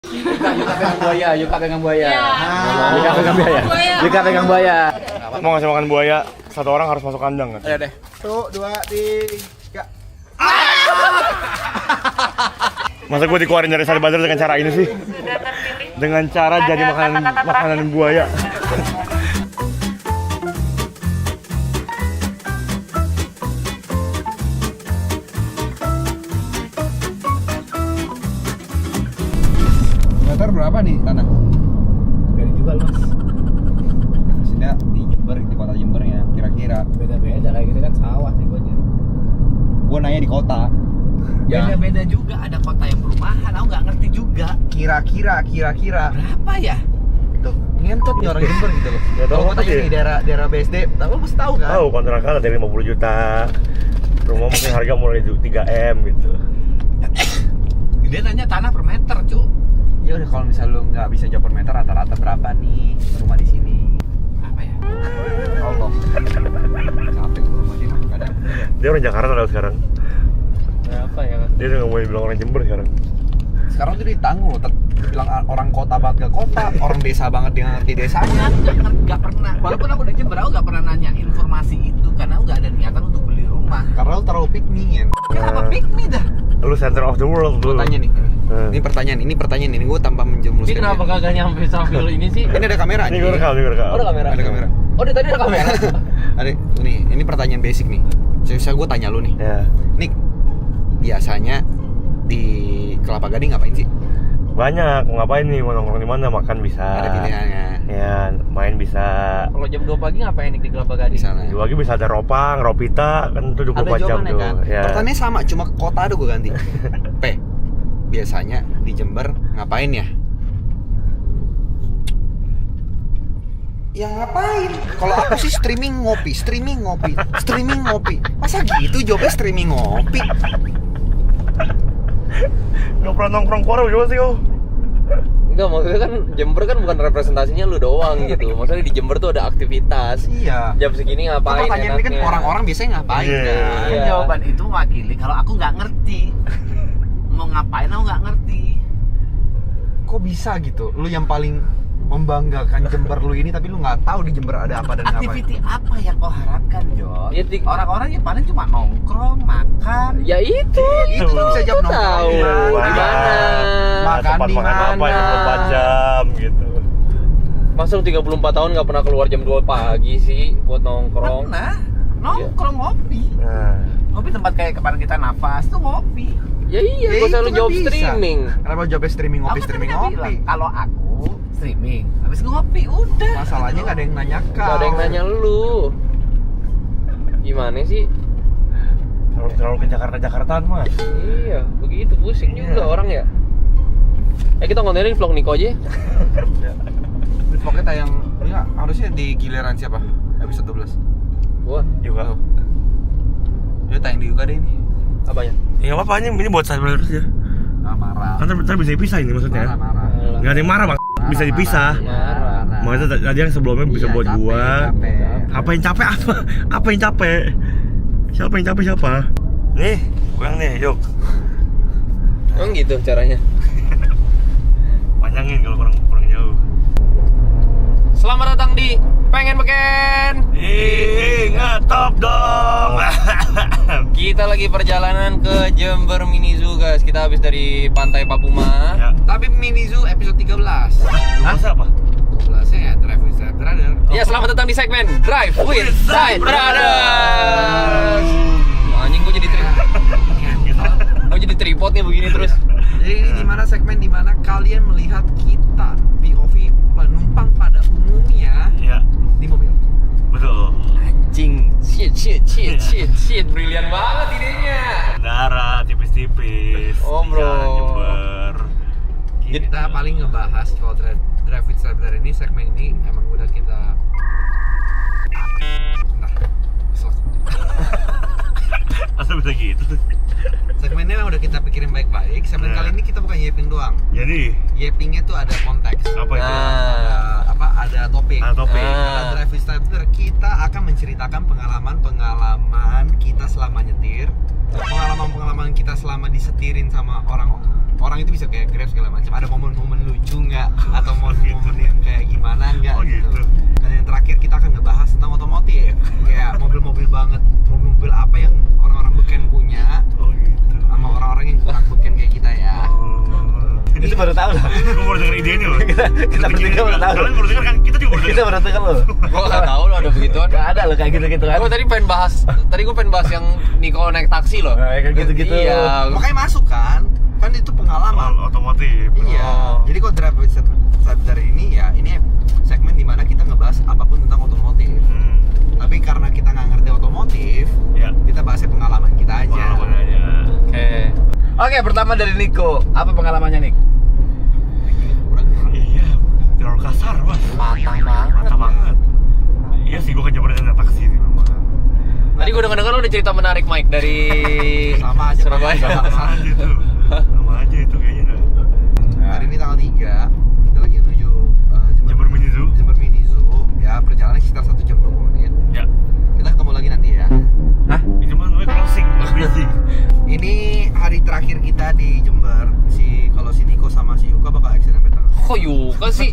Yuka pegang buaya, Yuka pegang buaya. Ya. Yuka pegang buaya. Yuka pegang buaya. Mau ngasih makan buaya, satu orang harus masuk kandang kan? Ayo deh. 1, 2, 3. Masa gue dikeluarin dari Sari Bazar dengan cara ini sih? Dengan cara jadi makanan buaya. Meter berapa nih tanah? Gak dijual mas. Maksudnya di Jember, di kota Jember ya, kira-kira. Beda-beda kayak gitu kan sawah sih gua. Gua nanya di kota. Beda-beda juga, ada kota yang perumahan. Aku nggak ngerti juga. Kira-kira Berapa ya? tuh ngentot nih orang Jember gitu loh. Gak tahu Kalau apa kota sih. ini daerah BSD, lu mesti tahu kan? Tahu kontrakan ada 50 juta. Rumah mungkin harga mulai 3M gitu. Dia nanya tanah per meter, Cuk. Ya udah kalau misal lu nggak bisa jawab per meter rata-rata berapa nih rumah di sini? Apa ya? Allah. Capek gua sama dia mah, nggak ada. Dia orang Jakarta tau sekarang. Berapa ya? Dia udah nggak mau bilang orang Jember sekarang. Sekarang tuh ditanggung loh, bilang orang kota banget ke kota, orang desa banget dia ngerti desanya. Nggak pernah. Walaupun aku di Jember, aku nggak pernah nanya informasi itu karena aku nggak ada niatan untuk beli rumah. Karena lu terlalu pick me ya. Kenapa pick me dah? Lu center of the world Gua lu. tanya nih. Ini pertanyaan ini gue tanpa menjerumuskan. Ini kenapa kagak nyampe sambil ini sih? Ini ada kamera Ini gue rekam. Oh, ada kamera. Ada kamera. Oh, tadi ada kamera. Ada nih, ini pertanyaan basic nih. Saya gue tanya lu nih. Ya. Nik, biasanya di Kelapa Gading ngapain sih? Banyak, mau ngapain nih, mau nongkrong di mana, makan bisa. Ada pilihannya. Ya, main bisa. Kalau jam 2 pagi ngapain nih di Kelapa Gading? Di sana. Di lagi bisa ada Ropang, Ropita, kan itu 24 Ada jam jawabannya tuh. kan? Ya. Pertanyaannya sama, cuma kota ada gue ganti. P. Biasanya di Jember ngapain ya? Ya ngapain? Kalau aku sih streaming ngopi. Masa gitu jawabnya streaming ngopi? Gak pernah nongkrong keluar juga sih kau. Enggak, maksudnya kan Jember kan bukan representasinya lu doang gitu. Maksudnya di Jember tuh ada aktivitas. Iya. Jam segini ngapain Pertanyaan ini kan enaknya. orang-orang biasanya ngapain Iya. kan? Iya. Jawaban itu mewakili kalau aku nggak ngerti. Mau ngapain aku nggak ngerti. Kok bisa gitu? Lu yang paling membanggakan Jember lu ini tapi lu nggak tahu di Jember ada apa dan Aktiviti apa yang kau harapkan, Jon? Ya, Orang-orang yang paling cuma nongkrong, makan. Ya itu. Itu lu bisa jawab nongkrong Tahu di mana? di mana. Makan tempat di makan apa mana? yang 24 jam gitu. Masa lu 34 tahun nggak pernah keluar jam 2 pagi sih buat nongkrong? Pernah nongkrong ngopi. Nah, Ngopi tempat kayak kemarin kita nafas tuh ngopi. Ya iya, Ya gua itu selalu kan jawab bisa. streaming. Kenapa jawabnya streaming ngopi? Aku Streaming tadi ngopi. bilang, kalau aku streaming, habis itu ngopi udah. Masalahnya nggak ada yang nanya kau. Gak ada yang nanya lu. Gimana sih? terlalu ke Jakarta-Jakartaan mas. Iya, begitu pusing juga orang ya. Kita kontenin vlog Niko aja. Pokoknya tayang ini harusnya di giliran siapa? Episode 12. Gua Juga. Dia tayang di Yuka deh ini. apanya? Ya apa ini buat saya aja. Ah, marah. Kan ntar bisa dipisah ini maksudnya. Marah. Nggak ada yang marah bang. Bisa dipisah. Marah. Maksudnya tadi yang sebelumnya bisa Iya, buat capek, gua. capek. Apa yang capek apa? Apa yang capek? Siapa yang capek siapa? Nih, gua yang nih, yuk. Emang gitu caranya? Panjangin kalau kurang jauh. Selamat datang di Pengen Beken. Ingat top dong. Kita lagi perjalanan ke Jember Mini Zoo guys. Kita habis dari Pantai Papuma. Ya. Tapi Mini Zoo episode 13. Masa apa? 12 ya Drive with Drive Brother. Ya, selamat datang di segmen Drive with Side Brothers. Anjing gue jadi tripod nih begini terus. Jadi ini dimana segmen dimana kalian melihat kita POV penumpang pada umumnya Ya, di mobil. betul. Anjing, shit, brilian banget idenya. Darat tipis-tipis. Oh, bro. Jalan Jember. Kita paling ngebahas kalau Drive with Driver ini segmen ini emang udah kita Masa bisa gitu? segmennya emang udah kita pikirin baik-baik. Segmen Nah. kali ini kita bukan yeping doang. Jadi Yepingnya tuh ada konteks. apa itu? Ada topik. Ada topik. Karena Drive with Driver kita akan menceritakan pengalaman kita selama nyetir pengalaman kita selama disetirin sama orang itu bisa kayak Grab segala macam. Ada momen-momen lucu nggak? Atau momen-momen yang kayak gimana nggak? Oh gitu. Dan yang terakhir kita akan ngebahas tentang otomotif. Kayak mobil-mobil banget, mobil-mobil apa yang orang-orang beken punya, Oh gitu. sama orang-orang yang kurang beken kayak kita ya. Oh. Itu baru tahu loh. Gue baru denger ide ini loh. Kita bertiga baru tahu. Kalian baru denger kan? Kita juga baru Kita denger. baru dengar loh. Gua nggak tahu lo ada begituan. Gak ada loh kayak gitu-gitu kan. Gua tadi pengen bahas yang Niko naik taksi loh. Nah, kayak gitu-gitu. Iya. Makanya masuk kan itu pengalaman. Soal otomotif. Iya. Oh. Jadi kalau drive with Sabdar ini ya ini segmen dimana kita ngebahas apapun tentang otomotif. Tapi karena kita nggak ngerti otomotif, Ya. kita bahasnya pengalaman kita aja. Pengalaman aja. Oke. Oke, pertama dari Niko. Apa pengalamannya, Nik? Iya, terlalu kasar mas. Patah banget. Mantap banget. Iya sih, gue kejebak dengan taksi sih memang. Tadi gua denger-denger lo ada cerita menarik Mike dari Sama aja, Surabaya. Sama aja tuh. Sama aja itu kayaknya dah. Hari ini tanggal 3, kita lagi menuju Jember Mini Zoo. Jember Mini Zoo. Ya, perjalanan sekitar 1 jam 20 menit. Ya. Kita ketemu lagi nanti ya. Itu mah namanya closing, busy. Ini hari terakhir kita di Jember. Kalau si Niko sama si Yuka bakal accident sampai tengah. Kok Yuka sih?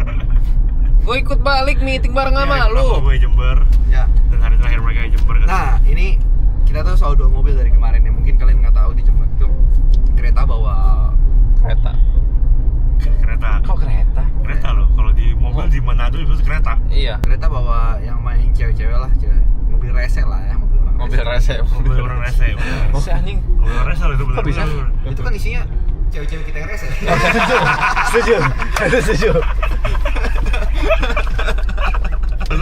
Gue ikut balik meeting bareng sama lu. Gue Jember. Ya. Dan hari terakhir mereka di Jember kan. Nah, ini kita tuh selalu 2 mobil dari kemarin ya. Mungkin kalian nggak tahu di Jember itu kereta bawa Kereta. Kereta. Kok kereta? Kereta loh. Kalau di mobil di Manado itu kereta. Iya. kereta bawa yang main cewek-cewek lah, mobil rese lah ya, mobil orang Mobil rese. Mobil orang rese. Si anjing. Mobil rese loh itu benar. Kok bisa? Itu kan isinya cewek-cewek kita yang rese. Setuju. Itu setuju.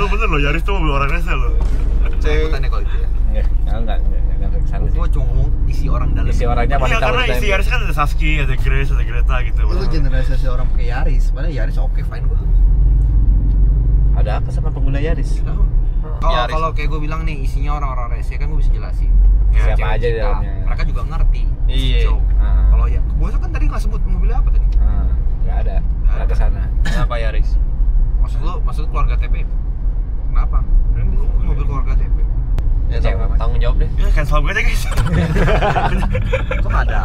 Bener loh, Yaris tuh mobil orang rese loh. Angkutannya kalau itu ya. Enggak ke sana sih. Gua cuma ngomong isi orang dalam. Isi orangnya Iya, wanita karena wanita. isi Yaris kan ada Sasky, ada Grace, ada Greta gitu. Itu generalisasi orang pakai Yaris, padahal Yaris oke fine gua. Ada apa sama pengguna Yaris? Tahu. Yaris. Kalau kayak gue bilang nih isinya orang-orang rese kan gue bisa jelasin. Siapa Cewek aja di kita, dalamnya. mereka juga ngerti. Iya. Joke. Ah. Kalau ya, gue kan tadi nggak sebut mobilnya apa tadi? Enggak ada. Enggak ke sana. Kenapa Yaris? Maksud lu keluarga TP? Kenapa? Kan itu mobil keluarga TP. Ya Cewek, Mas. tanggung jawab deh. Ya cancel gue aja guys. Kok ada?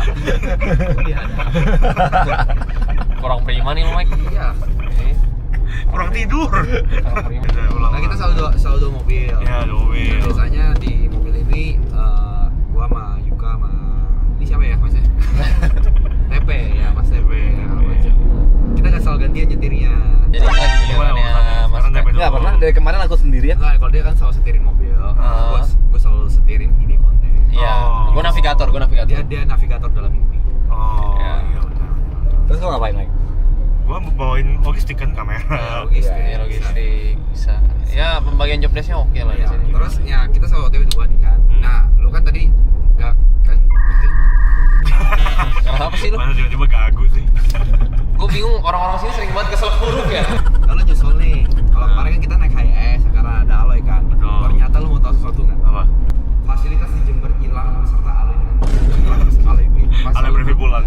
Iya ada. Kurang prima nih lo Mike. Iya. Kurang tidur. Kurang prima. Udah, ulang. Nah kita selalu dua mobil. Ya, ada mobil. Biasanya di mobil ini gua sama Yuka sama ini siapa ya Mas ya? TP ya Mas TP. Kita nggak selalu gantian nyetirnya. Jadi lagi gimana ya Mas? Sekarang DP Enggak pernah dari kemarin aku sendirian. Enggak, kalau dia kan selalu setirin mobil. Gua selalu setirin ini konten. Iya. Oh. Gue navigator. Dia navigator dalam mimpi. Oh, Ya. iya benar. Terus lo ngapain lagi? Gua bawain logistik kan kamera. Logistik. Ya logistik bisa. Ya pembagian job desk-nya oke lah di Ya, sini. terus ya kita selalu OTW dua nih kan. Nah, lu kan tadi nggak kan Kenapa sih lu? Masa tiba-tiba gagu sih. Gue bingung orang-orang sini sering banget keselak huruf ya. Lalu nyusul nih. Kalau kemarin kan kita naik HIS karena ada Aloy kan. Betul. Ternyata lu mau tahu sesuatu nggak? Apa? Fasilitas di Jember hilang beserta Aloy. Hilang Aloy pas Ala berarti pulang.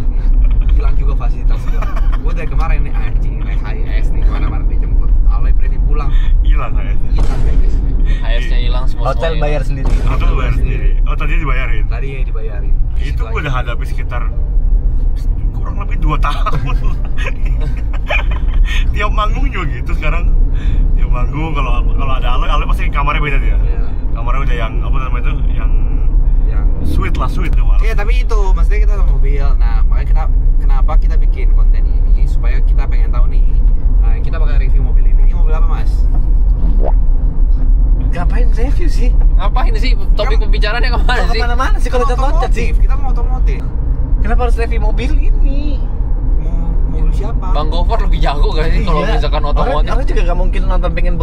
hilang juga fasilitas gua dari kemarin nih anjing naik HIS nih kemana-mana dijemput Aloy berarti pulang Hilang ya. hilang guys. HS-nya hilang semua. Hotel bayar sendiri. Atau lu bayar sendiri. Oh, tadi dibayarin. Tadi ya dibayarin. Itu gua udah hadapi sekitar kurang lebih 2 tahun. Tiap manggung juga gitu sekarang. Tiap manggung kalau ada Aloy pasti kamarnya beda dia. Iya. Kamarnya udah yang apa namanya itu? Yang Yang suite tuh malah. iya tapi itu maksudnya kita sama mobil. Nah makanya kenapa kita bikin konten ini supaya kita pengen tahu nih. Nah, kita bakal review mobil ini. Ini mobil apa mas? Ngapain review sih? Ngapain sih? Topik pembicaraannya kemana Kok sih? kemana-mana sih kalau loncat sih? Kita mau otomotif. Kenapa harus review mobil ini? Mau mobil siapa? Bang Gofar lebih jago gak sih kalau Iya. misalkan otomotif? Orang juga gak mungkin nonton pengen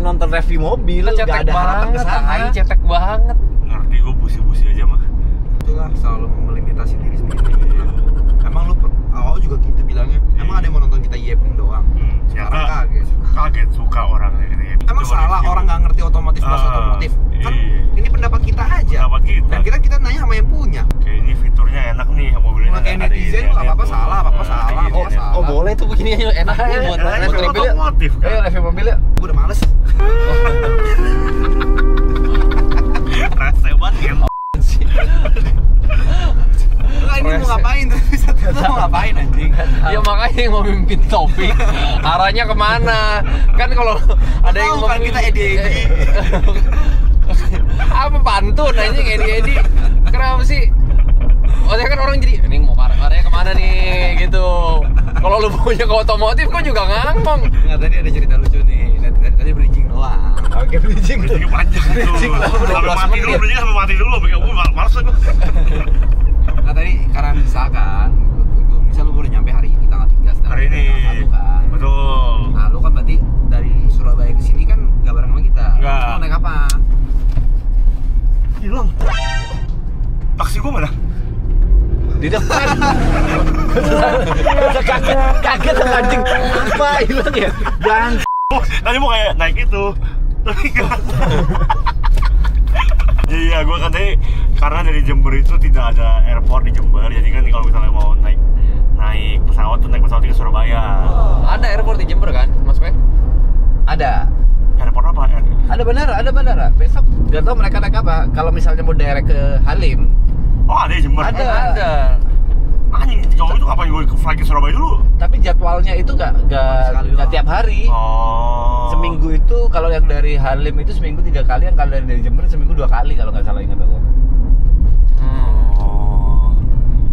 nonton review mobil. Kita Gak cetek ada harapan banget, kesana. tai, cetek banget. Ngerti gua busi-busi aja mah. Itulah selalu melimitasi diri sendiri. Emang lu awal juga gitu bilangnya. Emang ada yang mau nonton kita yeping doang. Sekarang Ternyata kaget. kaget suka orangnya gitu ya. Emang Coba salah review. orang nggak ngerti otomotif pas otomotif. Kan iya. ini pendapat kita aja. Pendapat kita. Dan kita nanya sama yang punya. Kayak ini fiturnya enak nih mobilnya. Kalau kayak netizen lu apa-apa salah, apa-apa salah, apa-apa salah. Oh boleh tuh begini aja enak aja buat Enak aja, review mobil. otomotif kan. Ayo review mobil ya. Gue udah males. Rese banget kan. ini mau ngapain terus satu itu mau ngapain anjing? Ya makanya yang mau mimpin topik arahnya kemana? Kan kalau ada yang mau kita edi-edi. apa pantun anjing edi-edi. Kenapa sih? Maksudnya kan orang jadi ini mau arahnya kemana nih gitu. Kalau lu punya ke otomotif kok juga ngangkong. Nggak, tadi ada cerita lucu nih. Tadi bridging doang. Oke, bridging. Bridging panjang tuh. Sampai mati dulu, bridging sampai mati dulu. Gue males gue. Nah tadi karena misalkan misal lu baru nyampe hari ini tanggal 3 sedangkan Hari ini. tanggal 1 kan. Betul. Nah lu kan berarti dari Surabaya ke sini kan nggak bareng sama kita. Nggak. Lu naik apa? Hilang. Taksi gue mana? Di depan. Kaget sama anjing. Apa hilang ya? Bang. Oh, tadi mau kayak naik itu. Tapi enggak. Iya, gue kan tadi karena dari Jember itu tidak ada airport di Jember. Jadi kan kalau misalnya mau naik pesawat tuh naik pesawat ke Surabaya. Ada airport di Jember kan, Mas Pe? Ada. Airport apa? Ada bandara. Besok nggak tahu mereka naik apa. Kalau misalnya mau direct ke Halim, Oh, ada di Jember. Ada. Anjing, kalau itu ngapain gue ke flight ke Surabaya dulu? tapi jadwalnya itu nggak tiap hari. Oh. Seminggu itu kalau yang dari Halim itu seminggu 3 kali, yang kalau dari Jember seminggu 2 kali kalau nggak salah ingat aku. Oh.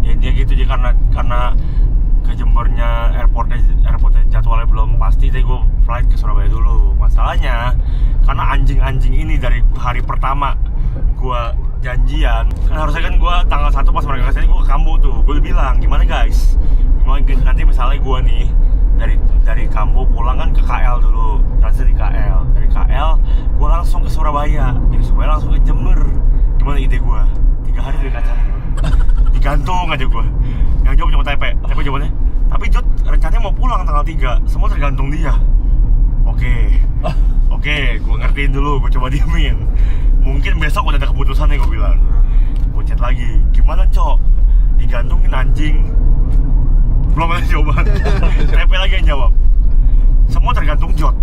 Ya dia gitu jadi karena ke Jembernya airportnya jadwalnya belum pasti, jadi gue flight ke Surabaya dulu. Masalahnya karena anjing-anjing ini dari hari pertama gue janjian, kan harusnya kan gue tanggal 1 pas mereka kesini gue ke Kambu tuh. Gue udah bilang gimana guys, nanti misalnya gue nih dari Kambu pulang kan ke KL dulu, transit di KL, dari KL gue langsung ke Surabaya, dari Surabaya langsung ke Jember. Gimana ide gue? 3 hari dari kaca digantung aja gue. Yang jawab cuma TP jawabannya, tapi Jod rencananya mau pulang tanggal 3, semua tergantung dia. Oke, gue ngertiin dulu, gue coba diemin. Mungkin besok udah ada keputusannya, gue bilang. Gue chat lagi, gimana Cok? Digantungin anjing. Belum ada jawaban. TP lagi yang jawab. Semua tergantung Jod.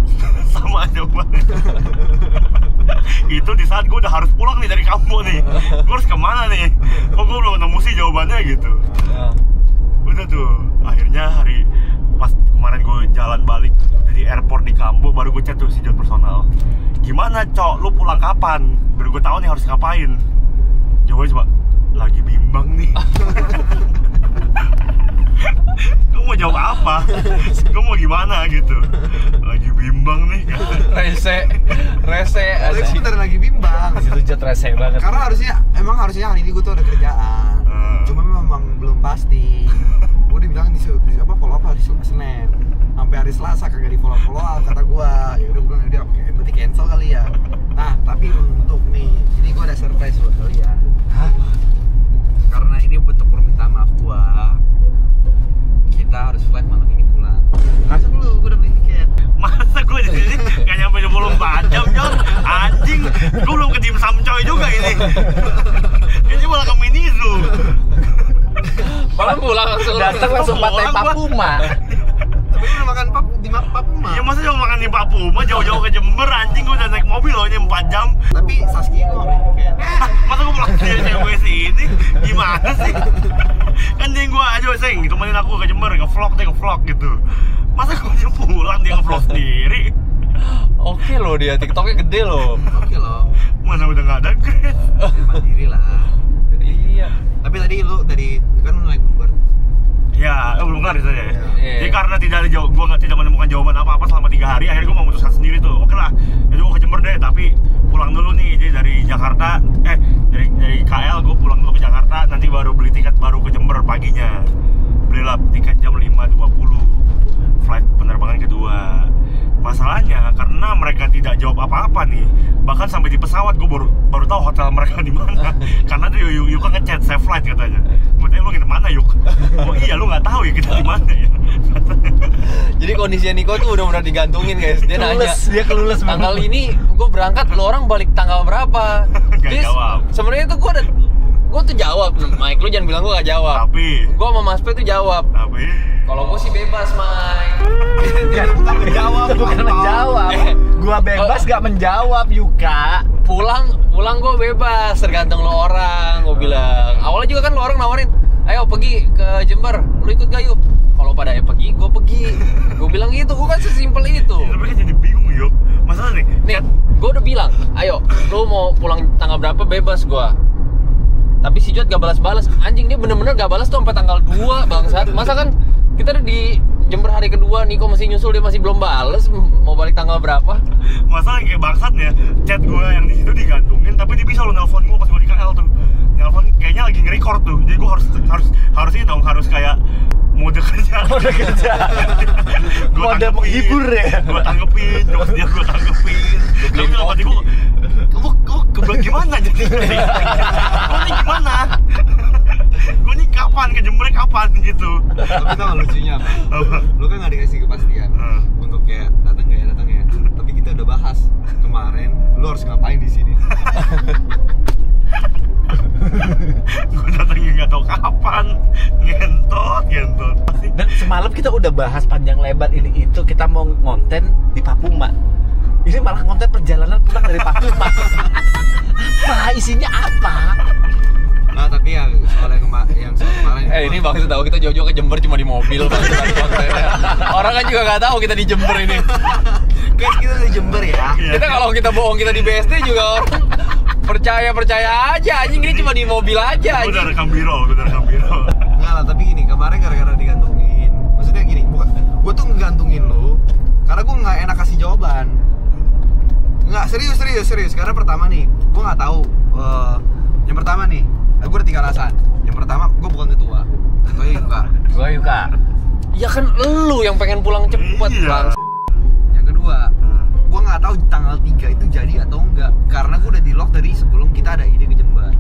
Sama jawabannya. Itu di saat gue udah harus pulang nih dari kampung nih. Gue harus kemana nih? Kok gue belum nemu sih jawabannya gitu. Udah tuh, akhirnya hari pas kemarin gue jalan balik dari airport di Kambu, baru gue chat tuh si Jod personal. Gimana Cok, lu pulang kapan? Baru gue tahu nih harus ngapain. Jawabannya cuma, lagi bimbang nih. Gue mau jawab apa? Gue mau gimana gitu? Lagi bimbang nih. Rese Tapi asik. bentar lagi bimbang. Itu Jod rese banget. Karena harusnya hari ini gue tuh ada kerjaan. Cuma memang belum pasti. Gue dibilang di follow up hari Senin. Sampai hari Selasa kagak di follow up kata gue. Ya udah gue bilang udah oke, berarti cancel kali ya. Nah, tapi untuk nih, ini gue ada surprise buat kalian. Karena ini bentuk permintaan maaf gue. Kita harus flight malam ini pulang. Masuk dulu, gue udah beli tiket. Masa gue di sini gak nyampe 24 jam, Jon? Anjing, gue belum ke dimsum coy juga ini. Ini malah ke Minizu. Malah pulang langsung. Datang langsung pantai Papuma. Tapi lu udah makan di Papuma. Ya masa cuma makan di Papuma, jauh-jauh ke Jember, anjing gue udah naik mobil loh, ini 4 jam. Tapi Saskia gue beli tiket. Masa gue pulang dari cewek sini? Gimana sih? Kan dia gue aja seng, temenin aku ke Jember, nge-vlog gitu. Masa gue pulang dia nge-vlog sendiri? Oke loh dia, TikToknya gede loh. Oke loh. Mana udah gak ada Grace. Dia mandiri lah. Iya. Tapi tadi lu kan lu naik Uber. Ya, belum ngaris aja ya. Iya. Jadi karena gue tidak menemukan jawaban apa-apa selama 3 hari, akhirnya gue memutuskan sendiri tuh. Oke lah, jadi gue ke Jember deh, tapi pulang dulu nih. Jadi dari Jakarta, dari KL gue pulang dulu ke Jakarta, nanti baru beli tiket baru ke Jember paginya. Belilah tiket jam 5.20, flight penerbangan kedua. Masalahnya karena mereka tidak jawab apa-apa nih, bahkan sampai di pesawat gue baru tahu hotel mereka di mana. Karena tuh Yuk kan ngechat save flight katanya. Gue tanya lu nginep mana Yuk? Oh iya lu nggak tahu ya kita di mana ya. Jadi kondisinya Niko tuh udah benar digantungin guys. Dia nanya, Dia kelulus tanggal ini gue berangkat, lo orang balik tanggal berapa? Nggak jawab. Sebenarnya tuh gue tuh jawab, Mike, lu jangan bilang gue gak jawab. Tapi Gue sama Mas Pe tuh jawab. Kalau gue sih bebas, Mike. bukan menjawab. Gua bebas gak menjawab, Yuka. Pulang gue bebas, tergantung lo orang. Gue bilang. Awalnya juga kan lo orang nawarin, ayo pergi ke Jember, lu ikut gak yuk? Kalau pada pergi, gue pergi. Gue bilang gitu, gue kan sesimpel itu. Ya, tapi kan jadi bingung yuk. Masalah nih, Nih, gue udah bilang, ayo, lu mau pulang tanggal berapa bebas gue. Tapi si Jod gak balas-balas. Anjing, dia bener-bener gak balas tuh sampai tanggal 2 bangsat. Masa kan kita udah di Jember hari kedua, Niko masih nyusul, dia masih belum bales. Mau balik tanggal berapa? masalah kayak bangsatnya, chat gue yang di situ digantungin, tapi dia bisa lo nelfon gue pas gue di KL tuh. Nelfon kayaknya lagi nge-record tuh. Jadi gue harus ini dong, harus kayak mode kerja. Mode kerja. Mode menghibur ya. Gue tanggepin, jokes dia gue tanggepin. Tapi dalam hati gue, kebelet gimana jadi? Gue nih gimana? Gue nih kapan ke Jember kapan gitu? Tapi tau gak lucunya apa? Lu kan gak dikasih kepastian untuk kayak datang ya. Tapi kita udah bahas kemarin, lu harus ngapain di sini? Gue datangnya nggak tahu kapan, ngentot. Dan semalam kita udah bahas panjang lebar ini itu, kita mau ngonten di Papuma. Ini malah konten perjalanan pulang dari Papuma. Nah, isinya apa? Nah, tapi ya soal yang soal kemarin Ini bagus tahu kita jauh-jauh ke Jember cuma di mobil bang. Orang kan juga nggak tahu kita di Jember ini. guys, kita di Jember ya. Kita kalau kita bohong kita di BSD juga orang percaya aja anjing, ini cuma di mobil aja Gue udah anjing. rekam biro. Enggak lah, tapi gini, kemarin gara-gara digantungin. Maksudnya gini, gue tuh ngegantungin lu karena gue nggak enak kasih jawaban. Nggak, serius. Karena pertama nih, gue nggak tahu. Yang pertama nih, gue ada 3 alasan. Yang pertama, gue bukan ketua. Ketuanya Yuka. Gua Yuka. Ya kan lu yang pengen pulang cepet Iya. bang. Yang kedua, gue nggak tahu tanggal 3 itu jadi atau enggak. Karena gue udah di lock dari sebelum kita ada ide ke Jember.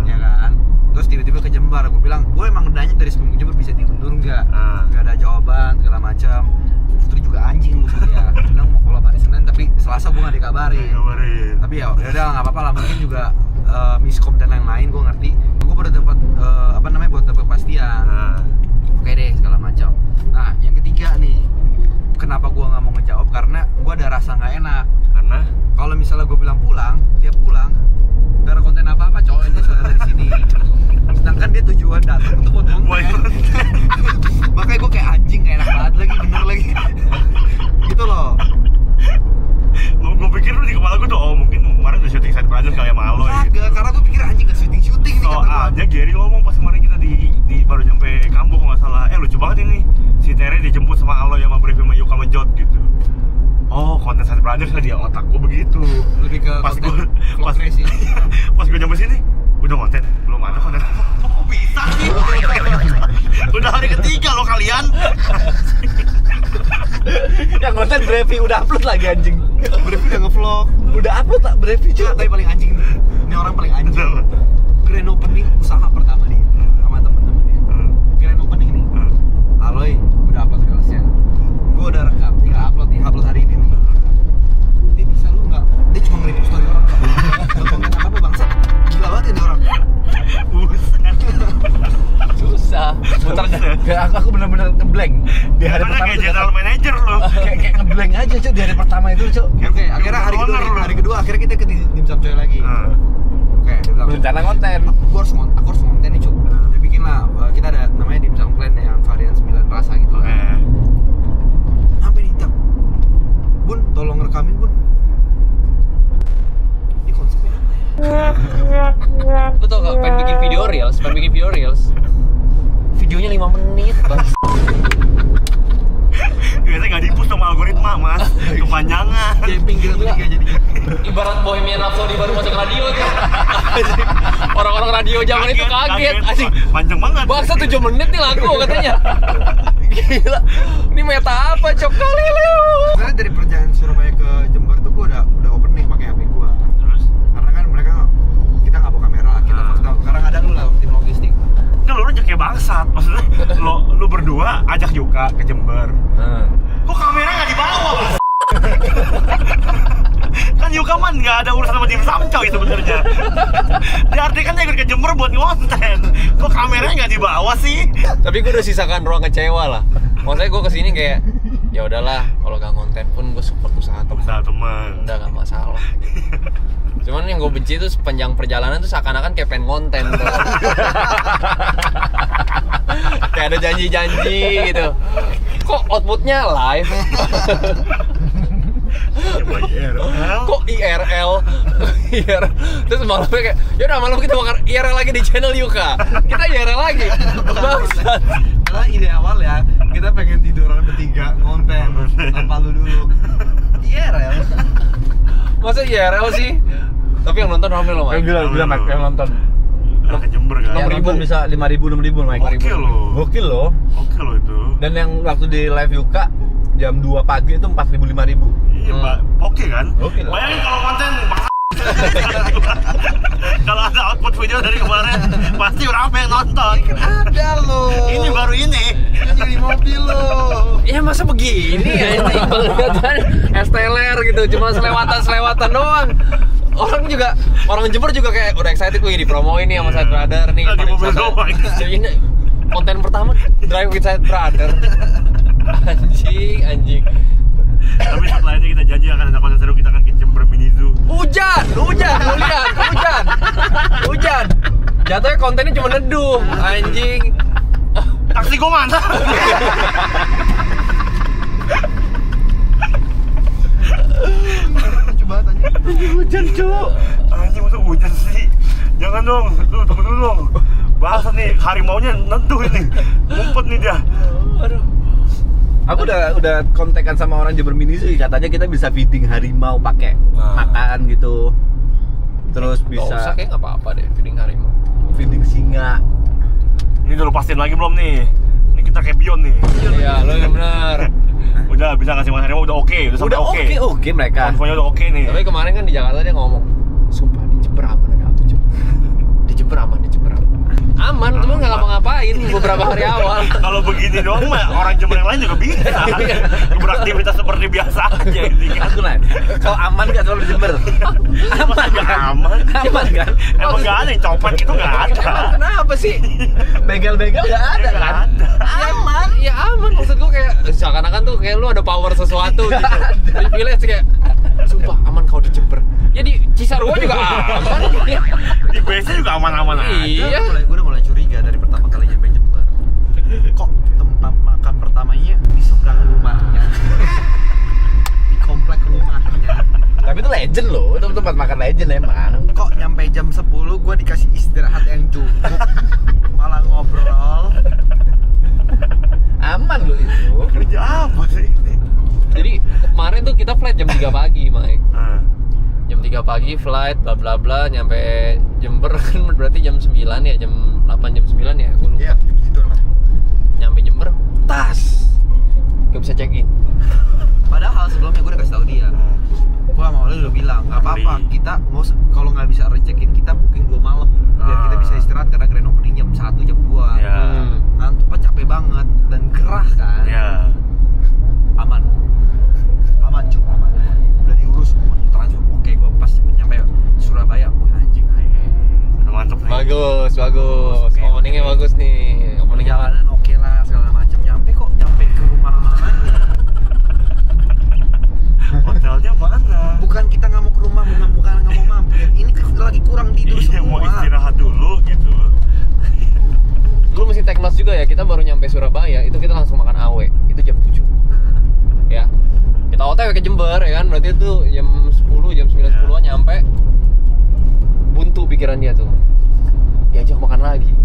Ya kan? Terus tiba-tiba ke Jember, gue bilang, gue emang nanya dari sebelum ke Jember bisa diundur nggak? Nggak ada jawaban, segala macam. Putri juga anjing lu ya. Bilang mau follow hari Senin, tapi Selasa gue nggak dikabarin. Tapi ya udah nggak apa-apa lah, mungkin juga miskom dan lain-lain, gue ngerti. Gue baru dapat baru dapat kepastian. Oke deh, segala macam. Nah, yang ketiga nih, kenapa gue nggak mau ngejawab? Karena gue ada rasa nggak enak. Karena Kalau misalnya gue bilang pulang, dia pulang, gak ada konten apa-apa cowok yang dia dari sini. Sedangkan dia tujuan datang untuk buat konten. Makanya gue kayak anjing, gak enak banget lagi, bener lagi. Gitu loh. gue pikir lu di kepala gue tuh, oh mungkin kemarin udah syuting Side Brothers kali ya sama Aloy gitu. Kagak, karena gue pikir anjing gak syuting nih kata gue. Soalnya Gary ngomong pas kemarin kita di baru nyampe kampung kalau nggak salah. Lucu banget ini, si Tere dijemput sama Aloy sama Brevi sama Yuka sama Jod gitu. Oh, konten Side Brothers lah, dia otak gue begitu. Lebih ke Pas konten gue vlog racing. pas gue nyampe sini udah konten, belum ada konten apa. Kok bisa sih? Udah hari ketiga loh kalian. Yang konten Brevi udah upload lagi anjing. Brevi udah nge-vlog. Udah upload tak Brevi Cuma cuy. tapi paling anjing nih. Ini orang paling anjing. Kenapa? Grand opening usaha pertama dia sama temen-temen dia. Grand opening nih. Aloy udah upload reelsnya. Gue udah rekam, tinggal upload hari ini nih. Dia bisa lu nggak? Dia cuma nge-review story orang. Konten apa bangsa? Gila banget ya dia orang. Buset. Susah. Muter Kayak aku bener-bener ngeblank di hari Karena pertama. kayak tuh general manager loh. kayak ngeblank aja cuy di hari pertama itu cuy. Oke, akhirnya hari kedua akhirnya kita ke dimsum coy lagi. Oke, dia bilang, Berencana konten. aku harus konten nih cuy. Dia bikin lah, kita ada namanya dimsum plan yang varian 9 rasa gitu kan. Sampai nih, Cak. Bun, tolong rekamin Bun. Ini konsepnya apa ya? Lu tau gak, pengen bikin video reels. Videonya 5 menit bang. Biasanya nggak di-push sama algoritma mas, kepanjangan. Camping kita bertiga jadinya. Ibarat Bohemian Rhapsody baru masuk radio tuh. Orang-orang radio zaman itu kaget anjing. Panjang banget. Bangsa 7 menit nih lagu katanya. Gila. Ini meta apa cok kali lu? Sebenarnya dari perjalanan Surabaya ke Jember tuh gua udah opening pakai HP gua. Terus? Karena kan kita nggak bawa kamera, kita foto. Karena kadang lu lah tim logistik. Kan lu aja kayak bangsat, maksudnya lu berdua ajak Yuka ke Jember. Kok kamera nggak dibawa mas? Kan Yuka man nggak ada urusan sama tim Samcoy sebenarnya. Diartikan dia ikut ke Jember buat ngonten. Kok kameranya nggak dibawa sih? Tapi gue udah sisakan ruang kecewa lah. Maksudnya gue kesini kayak ya udahlah, kalau gak konten pun gue support usaha temen. Usaha teman. Udah gak masalah. Cuman yang gue benci itu sepanjang perjalanan tuh seakan-akan kayak pengen konten tuh. Kayak ada janji-janji gitu. Kok outputnya live? Kok IRL? Terus malamnya kayak, yaudah malam kita bakar IRL lagi di channel Yuka. Kita IRL lagi. Bangsat. Karena ide awal ya, kita pengen tiduran bertiga konten tanpa lu dulu. IRL. Masa IRL sih? Tapi yang nonton rame loh, Mike. Gila Mike yang nonton. Ke Jember kan. Yang nonton bisa 5.000 6.000 Mike. Oke loh. Gokil loh. Oke loh itu. Dan yang waktu di live Yuka jam 2 pagi itu 4.000 5.000. Iya, Mbak. Oke kan? Oke lah. Bayangin kalau konten kalau ada output video dari kemarin pasti rame yang nonton. Ada lo. Ini baru ini. Ini di mobil lo. Ya masa begini ya ini kelihatan esteller gitu, cuma selewatan doang. Orang Jember juga kayak udah excited, wih dipromoin nih sama Side Brother nih. Lagi mobil doang. Ini konten pertama Drive with Side Brother. Anjing. Tapi setelah ini kita janji akan ada konten seru, kita akan ke Jember Mini Zoo. Hujan, lu lihat, hujan. Jatuhnya kontennya cuma neduh, anjing. Taksi gua mana? Coba tanya. Hujan, Cuk. Anjing masa hujan sih? Jangan dong, tuh tunggu dulu dong. Bahasa nih, harimaunya neduh ini. Ngumpet nih dia. Aduh. Aku udah kontekan sama orang Jember Mini Zoo, katanya kita bisa feeding harimau pakai makan gitu. Terus Nggak usah, bisa kayak nggak apa-apa deh feeding harimau. feeding singa. Ini udah lu pastiin lagi belum nih? Ini kita kayak Bion nih. Iya, lo yang benar. Udah bisa ngasih makan harimau, udah oke, udah sampai Udah oke. oke mereka. Infonya udah oke nih. Tapi kemarin kan di Jakarta dia ngomong, sumpah di Jember aman ada apa coba? Di Jember aman. Aman, cuma nggak ngapa-ngapain beberapa hari awal. Kalau begini doang mah orang Jember yang lain juga bisa beraktivitas seperti biasa aja intinya. Aku nanya, kalau aman nggak kalau di Jember? Masa nggak aman? Aman kan? Emang nggak ada yang copet gitu, nggak ada. Emang kenapa sih? Begal-begal nggak ada kan? Aman. Ya aman, maksud gua kayak seakan-akan tuh kayak lu ada power sesuatu gitu. Di village kayak sumpah aman kau di Jember. Ya di Cisarua juga aman. Di BC juga aman-aman aja. Iya. Gue udah mulai curiga dari pertama kali nyampe Jember. Kok tempat makan pertamanya di seberang rumahnya, di komplek rumahnya. Tapi itu legend loh, itu tempat makan legend emang. Kok nyampe jam 10 gue dikasih istirahat yang cukup, malah ngobrol. Aman loh itu. Kerja apa sih ini? Jadi kemarin tuh kita flight jam 3 pagi, Mike. Nah, Jam 3 pagi flight bla bla bla nyampe Jember kan berarti jam 9 ya, jam 8 jam 9 ya, gue lupa. Iya, jam segitu lah. Nyampe Jember, tas. Gak bisa check in. Padahal sebelumnya gue udah kasih tau dia. Gue sama Oli udah bilang, nggak apa-apa, kita kalau nggak bisa recheck-in, kita booking 2 malam biar kita bisa istirahat karena grand opening jam 1, jam 2. ya. Ngantuk, capek banget dan gerah kan. Ya. Aman cukup aman, udah diurus semuanya, transfer oke. Gue pas nyampe Surabaya, wah anjing, Udah mantep nih. Bagus. Oke, Openingnya oke. bagus nih. Openingnya perjalanan oke lah segala macam. Nyampe ke rumah mana? Hotelnya mana? Bukan kita nggak mau ke rumah, bukan nggak mau mampir. Ini lagi kurang tidur Iya, semua. mau istirahat dulu gitu. lu mesti take notes juga ya, kita baru nyampe Surabaya, itu kita langsung makan AW, itu jam 7 ya. Kita OTW ke Jember ya kan, berarti itu jam 10, jam 9-10an nyampe. Buntu pikiran dia tuh, diajak makan lagi.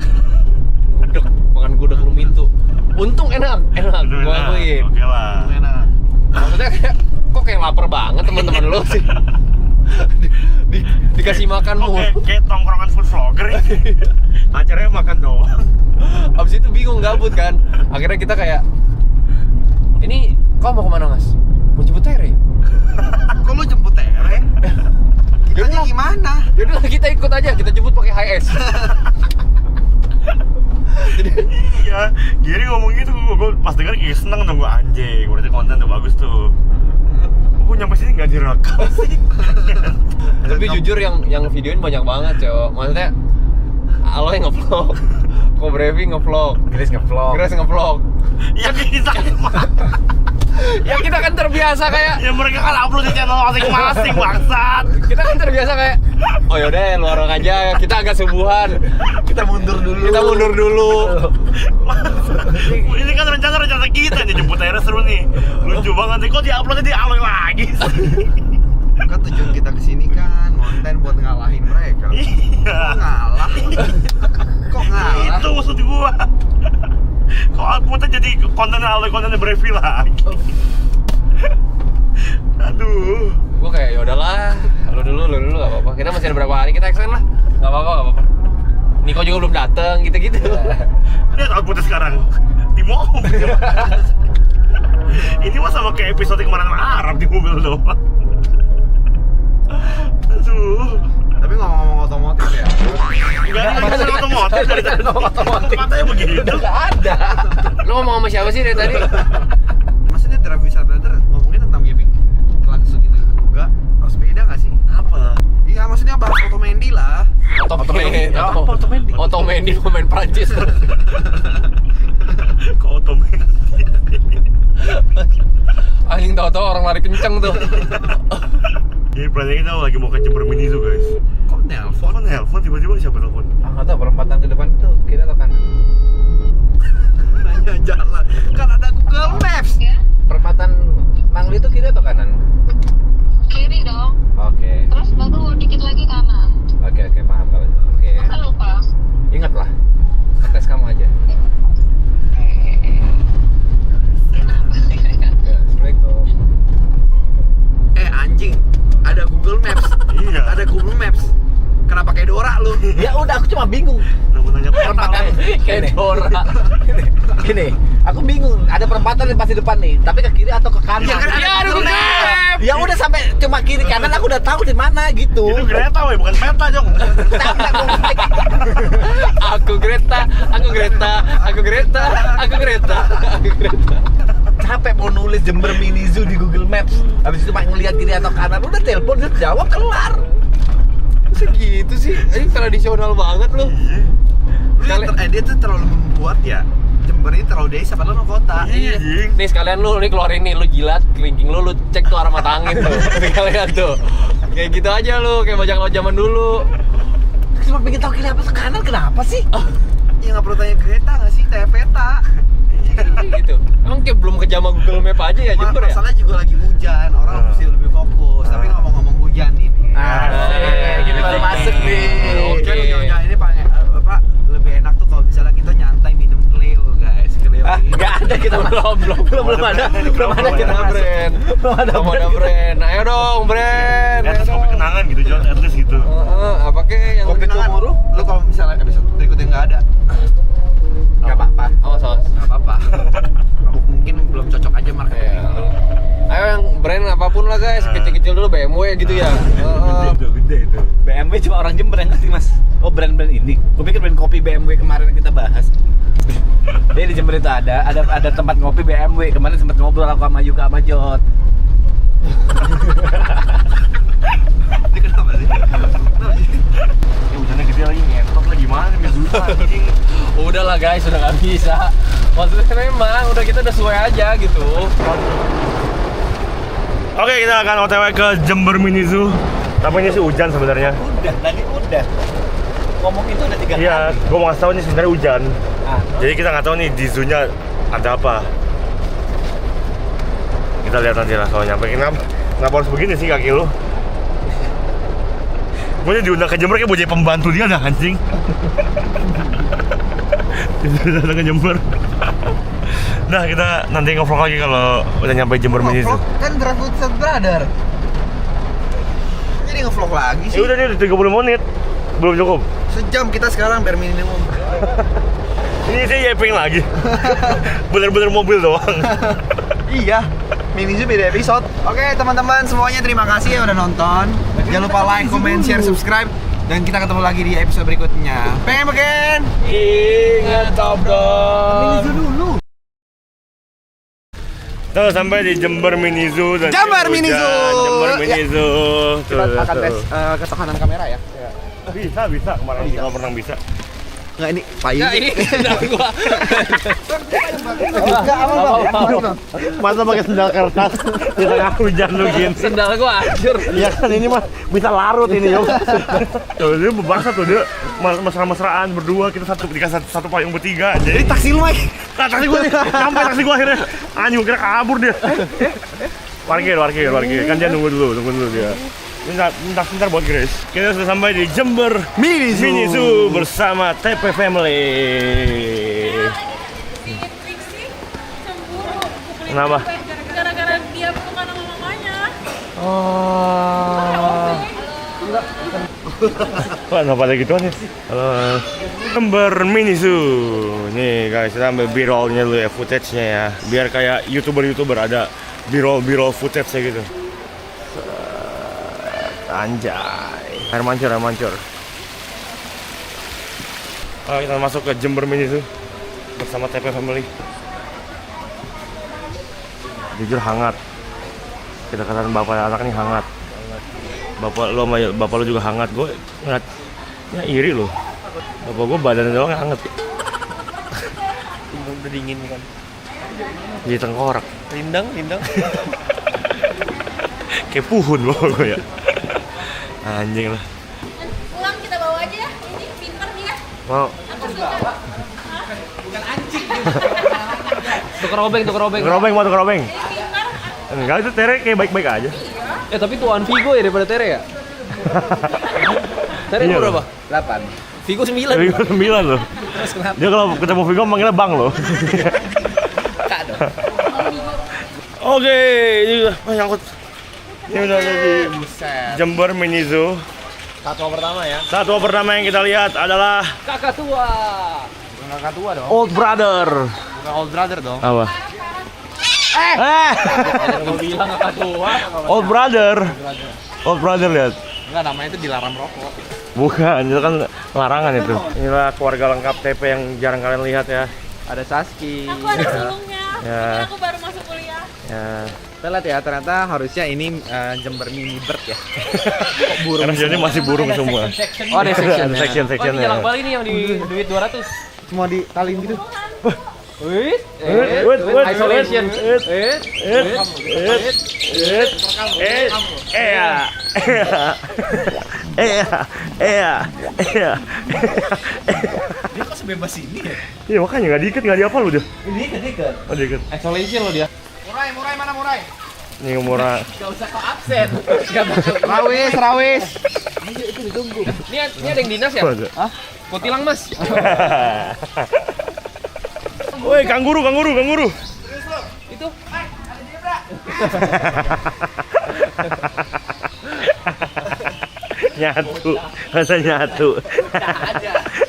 Makan gudeg lu mintu. Untung enak, Udah gua enak. akuin. Oke lah. Enak. Maksudnya kayak, kok kayak lapar banget teman-teman lu sih. Dikasih makan mulu. Kayak tongkrongan food vlogger ini. Acaranya makan doang. Abis itu bingung, gabut kan. Akhirnya kita kayak, ini kau mau kemana mas? Mau jemput Tere? Kok lu jemput Tere? Kitanya gimana? Yaudah kita ikut aja, kita jemput pakai HS. Jadi, Iya, Giri ngomong gitu, gue pas denger kayak seneng dong, gue anjing, berarti konten tuh bagus tuh. Gue nyampe sini nggak direkam sih. tapi jujur yang videoin banyak banget cowok. Maksudnya Aloy nge-vlog, Ko Brevi nge-vlog, Grace ngevlog. Ya kita Ya kita kan terbiasa kayak, ya mereka kan upload di channel masing-masing bangsat. kita kan terbiasa kayak Oh yaudah, lu orang aja. Kita agak subuhan. Kita mundur dulu. Ini kan rencana kita nih, jemput akhirnya seru nih. Lucu banget nih, kok di-uploadnya di Aloy lagi. Kan tujuan kita kesini kan konten buat ngalahin mereka. Iya. Kok ngalah? Itu maksud gua. Kok uploadnya jadi kontennya Aloy, kontennya Brevi lagi. Aduh. Gue kayak yaudahlah, lu dulu gak apa-apa. Kita masih ada berapa hari, kita extend lah. Gak apa-apa. Niko juga belum dateng, gitu-gitu. Lihat outputnya sekarang di mobil. Ini mah sama kayak episode kemarin Arab di mobil doang. Aduh. Tapi ngomong-ngomong otomotif ya. Enggak ada otomotif dari tadi. Katanya begitu. Nggak ada. Lu ngomong sama siapa sih dari tadi? Maksudnya Drive Bisa Brother ngomongin tentang gaming klakson gitu juga. Harus beda nggak sih? Apa? Iya, maksudnya bahas Otomendi lah. Otomendi pemain Prancis. Kok otomatis? Anjing tahu-tahu orang lari kenceng tuh. Jadi planning kita lagi mau ke Jember Mini Zoo guys. Kok nelpon? Kok nelpon tiba-tiba siapa telepon? Nggak tahu perempatan ke depan itu kiri atau kanan. Nanya jalan. Kan ada Google Maps. Perempatan Mangli itu kiri atau kanan? Kiri dong, Oke. terus baru dikit lagi kanan. Oke, paham kalau itu. Oke. Masa lupa? Ingat lah. Tes kamu aja. Ya, Assalamualaikum. Anjing. Ada Google Maps. Iya. Ada Google Maps. Kenapa kayak Dora lu? Ya udah, aku cuma bingung. Nanya Perempatan Kayak Dora. Gini, aku bingung. Ada perempatan yang pasti depan nih, tapi ke kiri atau ke kanan? Ya kan ada Ya, Google Maps. Ya udah sampai cuma kiri kanan aku udah tahu di mana gitu. Itu kereta weh, bukan peta Jong. Aku Greta. Capek mau nulis Jember Mini Zoo di Google Maps. Habis itu cuma ngelihat kiri atau kanan, udah telepon, udah jawab, kelar. Segitu sih. Ini tradisional banget lu. Dia tuh terlalu membuat ya. Jember ini terlalu desa padahal mau kota. Iya. Nih sekalian lu keluarin nih, lu jilat kelingking lu cek tuh arah mata angin tuh. Sekalian tuh. Kayak gitu aja lu, kayak bajak laut zaman dulu. Cuma pengen tahu kiri apa ke kanan, kenapa sih? Ya nggak perlu tanya kereta nggak sih, tanya peta. Gitu. Emang kayak belum kejama Google Map aja ya Jember ya? Masalahnya juga lagi hujan, orang mesti lebih fokus. Tapi ngomong-ngomong hujan ini. Gini baru masuk nih. Oke. Ini Pak, lebih enak tuh kalau misalnya kita nyantai minum Cleo guys. Cleo ini. Nggak ada kita belum ada kita brand. Belum ada brand. Ayo dong brand. At least kopi kenangan gitu Jong, at least gitu. Apa kek yang Kopi Tomorrow, lu kalau misalnya episode berikutnya nggak ada, Nggak apa-apa. Oh, sos. nggak apa-apa. Mungkin belum cocok aja marketing. Ayo yang brand apapun lah guys, kecil-kecil dulu BMW gitu ya. Gede itu. BMW cuma orang Jember yang ngerti mas. Oh brand-brand ini. Gue pikir brand kopi BMW kemarin yang kita bahas. Jadi di Jember itu ada tempat ngopi BMW. Kemarin sempat ngobrol aku sama Yuka sama Jot. Ini kenapa sih? Ya hujannya gede lagi, ngentot lagi mana nih Zuta anjing. Udahlah guys, udah nggak bisa. Maksudnya memang kita udah sesuai aja gitu. Oke, kita akan OTW ke Jember Mini Zoo. Tapi ini sih hujan sebenarnya. Udah. Ngomong itu udah 3 kali. Iya, gue mau ngasih tau nih sebenarnya hujan. Jadi kita nggak tahu nih di zoo-nya ada apa. Kita lihat nanti lah kalau nyampe. Kenapa harus begini sih kaki lu? Gue diundang ke Jember kayak mau jadi pembantu dia dah anjing. Datang ke Jember. Nah, kita nanti nge-vlog lagi kalau udah nyampe Jember Mini Zoo. Kan Drive Bisa Brother. Jadi nge-vlog lagi sih. Ya udah nih udah 30 menit. Belum cukup. Sejam kita sekarang biar minimum. Ini saya yaping lagi. Bener-bener mobil doang. Iya. Mini Zoo beda episode. Oke, teman-teman semuanya terima kasih ya udah nonton. Jangan lupa like, comment, share, subscribe. Dan kita ketemu lagi di episode berikutnya. Pengen? Ingat top dong. dulu. Tuh sampai di Jember Mini Zoo dan Jember Mini hujan. Zoo. Jember Mini Ya. Zoo. Kita akan tes ketahanan kamera ya. Bisa kemarin kalau pernah bisa. Enggak ini payung. Ya ini sendal gua. Enggak apa-apa. Masa pakai sendal kertas di tengah hujan lu gin. Sendal gua hancur. Iya kan ini mah bisa larut ini Yong. Tuh dia berbangsa tuh dia mesra-mesraan berdua kita dikasih satu payung bertiga. Jadi taksi lu Mike. Nah, taksi gua nih. Sampai taksi gua akhirnya. Anjing gua kira kabur dia. Parkir. Kan dia nunggu dulu dia. Bentar buat Grace. Kita sudah sampai di Jember Mini Zoo bersama TP Family. Kenapa? Gara-gara dia bukan sama mamanya. Kok kenapa ada gituan ya? Halo. Jember Mini Zoo. Nih guys, kita ambil b-rollnya dulu ya, footage-nya ya. Biar kayak YouTuber ada b-roll footage-nya gitu. Anjay, air mancur. Oh, kita masuk ke Jember Mini Zoo bersama TP Family. Jujur hangat. Kita katakan bapak anak ini hangat. Bapak lo juga hangat. Gue ngeliat, ya iri loh. Bapak gue badannya doang hangat. Udah dingin kan. Jadi tengkorak. Lindang. Kayak puhun bapak gue ya. Anjing lah. Pulang kita bawa aja ya. Ini pinter dia. Mau Aku suka. Tuker obeng. Ngerobeng. Enggak, itu Tere kayak baik-baik aja. Tapi tuan Vigo ya daripada Tere ya? Tere Iya, berapa? 8. Vigo 9. Vigo 9 loh. Dia kalau ketemu Vigo manggilnya Bang loh. Kak dong. Oke, ini udah nyangkut. Ini udah ada di Jember Mini Zoo. Satwa pertama ya. Satwa pertama yang kita lihat adalah Kakak tua. Bukan kakak tua dong. Old Brother. Bukan old brother dong. Apa? Gua bilang kakak tua. Old Brother. Old Brother lihat. Enggak, namanya itu dilarang merokok. Bukan, itu kan larangan itu. Inilah keluarga lengkap TP yang jarang kalian lihat ya. Ada Saski. Aku ada sulungnya. Ya. Ini aku baru masuk kuliah. Ya. Kita lihat ya, ternyata harusnya ini Jember Mini Bird ya. Karena sini masih burung semua. Oh, ada section. Ada section Oh, ini jalan balik nih yang di duit 200. Cuma ditalin gitu. Wait. Isolation. Dia kok sebebas ini ya? Iya makanya nggak diikat nggak diapa lu dia. Diikat. Oh diikat. Isolation lo dia. Murai mana Murai? Ini murah. Gak usah kok absen. Rawis. Ini ada yang dinas ya? Hah? Kutilang Mas. Woi kanguru. Itu. Nyatu, masa nyatu.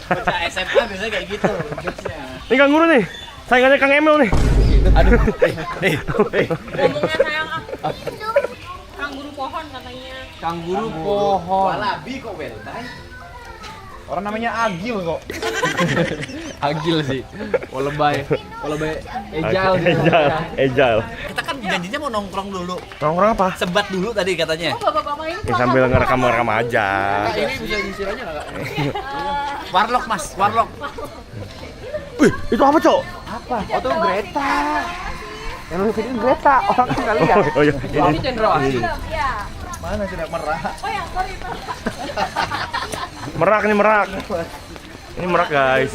Bocah SMA biasanya kayak gitu. Ini kanguru nih, saingannya Kang Emil nih. Aduh. Ngomongnya sayang aku. Kangguru pohon katanya. Kangguru pohon. Walabi kok weltai. Orang namanya Agil kok. Agil sih. Walebay Agile. Kita kan janjinya mau nongkrong dulu. Nongkrong apa? Sebat dulu tadi katanya. Oh, bapak-bapak ini Ya, sambil ngerekam aja. Ini bisa diisir aja enggak? Warlock Mas, warlock. Wih, itu apa, Cok? Apa? Oh, itu Greta. Yang lu videoin Greta, orang kan enggak lihat. Oh iya. Ini cendrawasih. ya. Mana tidak merah? Oh ya, sorry. Merak. Ini merak, guys.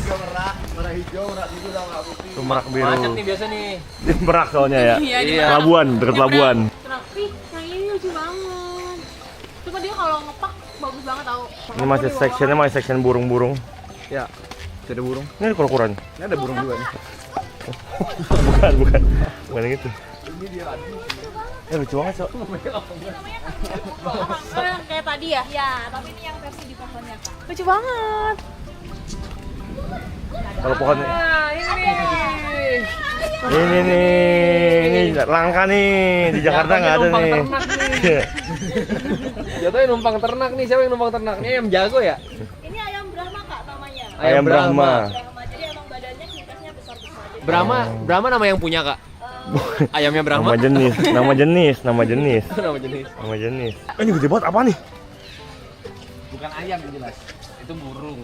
Merah hijau, merah biru, merah putih. Itu merak biru. Macet nih biasa nih. Merak soalnya ya. Iya. Pelabuhan, deket pelabuhan. Tapi yang ini lucu banget. Cuma dia kalau ngepak bagus banget tau. Ini masih sectionnya masih section burung-burung. Ya. Tidak burung. Ini ada ukuran. Ini ada burung juga nih. Bukan yang itu. Lucu banget, Cok. Oh, yang kayak tadi ya? Ya, tapi ini yang versi di pohonnya, Kak. Lucu banget. Kalau pohonnya Nah, ini. ini langka nih di Jakarta nggak ada nih. Jatuhnya numpang ternak nih. Siapa yang numpang ternak? Ini ayam jago ya? Ini ayam Brahma, Kak, namanya. Ayam Brahma. Brahma. Jadi emang badannya kulkasnya besar-besar. Brahma nama yang punya Kak. Ayamnya Brahma. Nama jenis. Nama jenis. Ini gede banget apa nih? Bukan ayam yang jelas. Itu burung.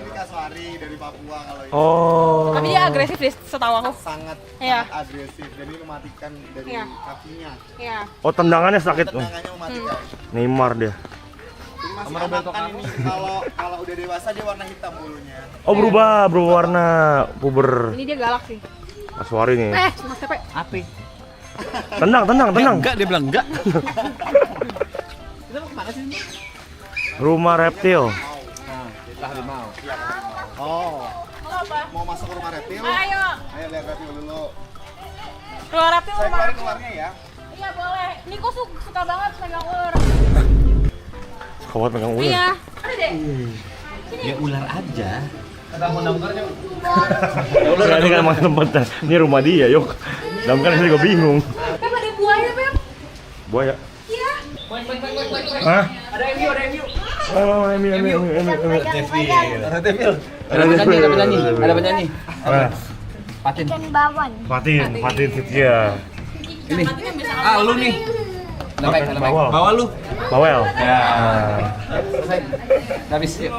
Ini kasuari dari Papua kalau ini. Oh. Tapi dia agresif deh, setahu aku. Sangat Iya. agresif. Jadi mematikan dari Iya. kakinya. Iya. Oh, tendangannya sakit. Tendangannya mematikan. Neymar dia. Ini masih anakan ini. Kalau udah dewasa dia warna hitam bulunya. Oh, berubah warna puber. Ini dia galak sih. Kasuari nih. Mas Tepe. Api. Tenang. Enggak, dia bilang enggak. Rumah reptil. Harimau. Oh, Mau apa? mau masuk ke rumah reptil? Ayo. Ayo lihat reptil dulu. Keluar reptil Saya rumah. keluarin keluarnya ya. Iya boleh. Niko suka banget pegang ular. Kawat pegang ular. Iya. Ada deh. Ya ular aja. Ya, ini kan emang tempatnya. Ini rumah dia, yuk. Dalam kan saya juga bingung. Pep ada buaya, Pep. Buaya. Iya. Hah? Ada MU. Oh, Emi. Ada tepil. Ada penyanyi. Ah, Patin. Fatin Setia. Ini. Lu nih. Bawal. Bawa lu. Bawel. Ya. Ah. Selesai. Habis yuk.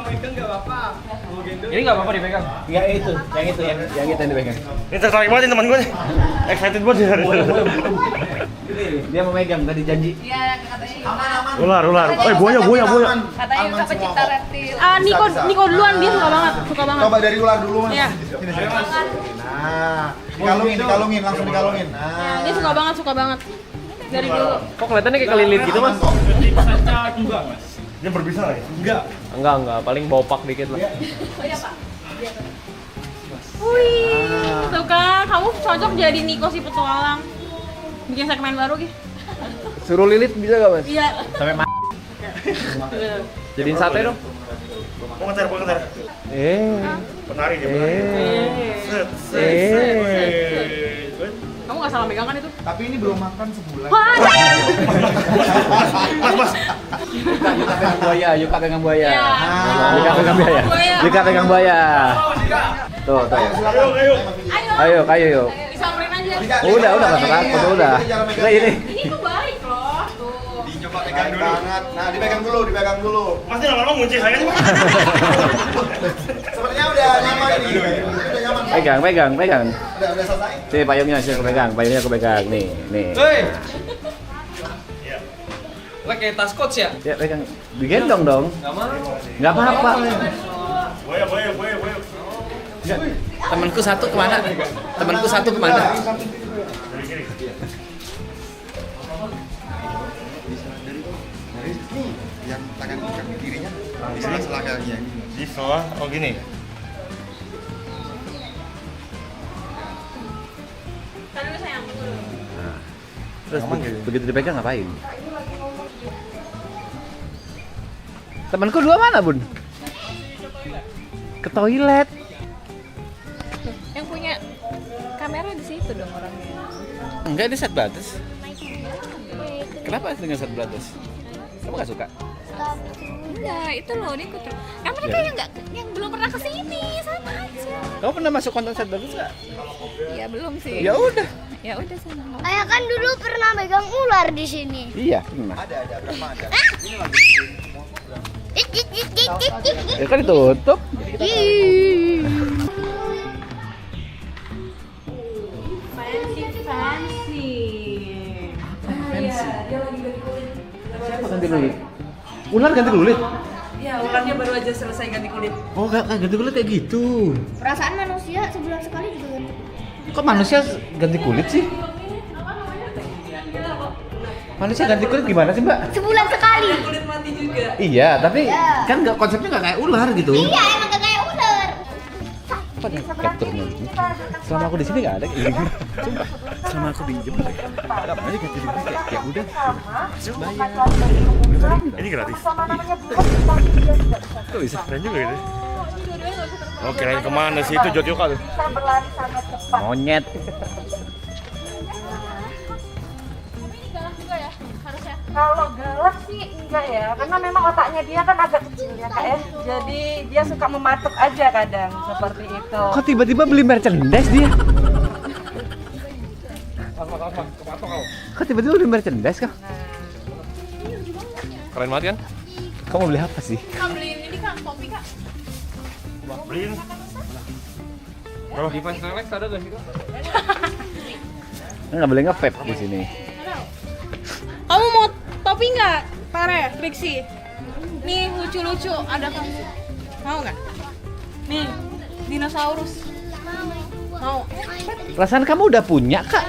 Ini nggak apa-apa dipegang. Enggak itu, yang itu yang dipegang. Ini tertarik banget nih teman gue nih. Excited banget hari ini. Dia mau megang tadi janji. Iya, katanya. Ular. Buaya. Katanya juga pecinta reptil. Niko duluan, dia suka banget. Coba dari ular dulu mas. Iya. Sini. Nah, dikalungin, langsung dikalungin. Nah, Dia suka banget. Dari dulu. Kok kelihatannya kayak kelilit gitu, Mas? Dia berbisa nggak ya? Enggak. Paling bopak dikit lah. Wih, tuh kan, kamu cocok jadi Niko si petualang. Bikin segmen baru gitu. Suruh lilit bisa gak, Mas? Iya. Sampai Jadiin sate dong. Mau ngecer. Penari dia. Kamu nggak salah megang kan itu? tapi ini belum makan sebulan. Wah, Mas. Yuka pegang buaya. Iya. Yuka pegang buaya. Buaya. Yuka pegang buaya. Tuh. Ayo yuk. Disamperin aja. Udah enggak takut udah. Nah, ini. Ini tuh baik loh. Tuh. Dicoba pegang banget. Nah, dipegang dulu. Mas ini lama-lama ngunci saya nih. Sepertinya udah nyaman ini. Udah nyaman. Pegang. Udah selesai. Sini payungnya aku pegang. Nih. Hei. Lah kayak tas coach ya? Ya pegang. Digendong dong. Enggak mau. Enggak apa-apa. Buaya. Temanku satu kemana? Yang tangan kaki kirinya di sela-sela kakinya. Di selah, oh gini. Tadi dulu sayang. Terus begitu dipegang ngapain? Temanku dua mana, Bun? Ke toilet. Yang punya kamera di situ dong orangnya. Enggak, dia set batas. Kenapa dengan set batas? Kamu gak suka? Enggak, itu loh dia ikut. Yang mereka yang belum pernah kesini sama aja. Kamu pernah masuk konten set batas gak? Ya belum sih. Ya udah. Ya udah sana. Ayah kan dulu pernah megang ular di sini. Iya, pernah. Ada berapa ada? Ya kan ditutup. Fancy. Siapa ganti kulit? Ular ganti kulit? Ya, ularnya baru aja selesai ganti kulit. Oh, ganti kulit kayak gitu. Perasaan manusia sebulan sekali juga ganti. Kok manusia ganti kulit sih? Manusia ganti kulit gimana sih, Mbak? Sebulan sekali. Kulit mati juga. Iya, tapi Iya. kan konsepnya nggak kayak ular gitu. Iya, emang gak kayak ular. Apa nih capture-nya? Selama aku di sini nggak ada kayak gini. Sumpah, selama aku di Jember ada apa aja ganti kulit kayak ya udah. Masuk bayar. Ini gratis. Kok bisa? Keren juga gitu. Oh, kirain kemana sih itu Jotioka tuh? Monyet. Kalau galak sih enggak ya, karena memang otaknya dia kan agak kecil ya Kak ya. Jadi dia suka mematuk aja kadang seperti itu. Kok tiba-tiba beli merchandise dia? Kok tiba-tiba beli merchandise kah? Keren banget kan? Kamu beli apa sih? Kak beliin ini Kak, kopi Kak. Beliin. Di Fast Relax ada gak sih kak? Nggak boleh nge-vape di sini. Kamu mau topi nggak? Pare, Trixie. Nih lucu-lucu ada kamu. Mau nggak? Nih, dinosaurus. Mau? Perasaan kamu udah punya, Kak?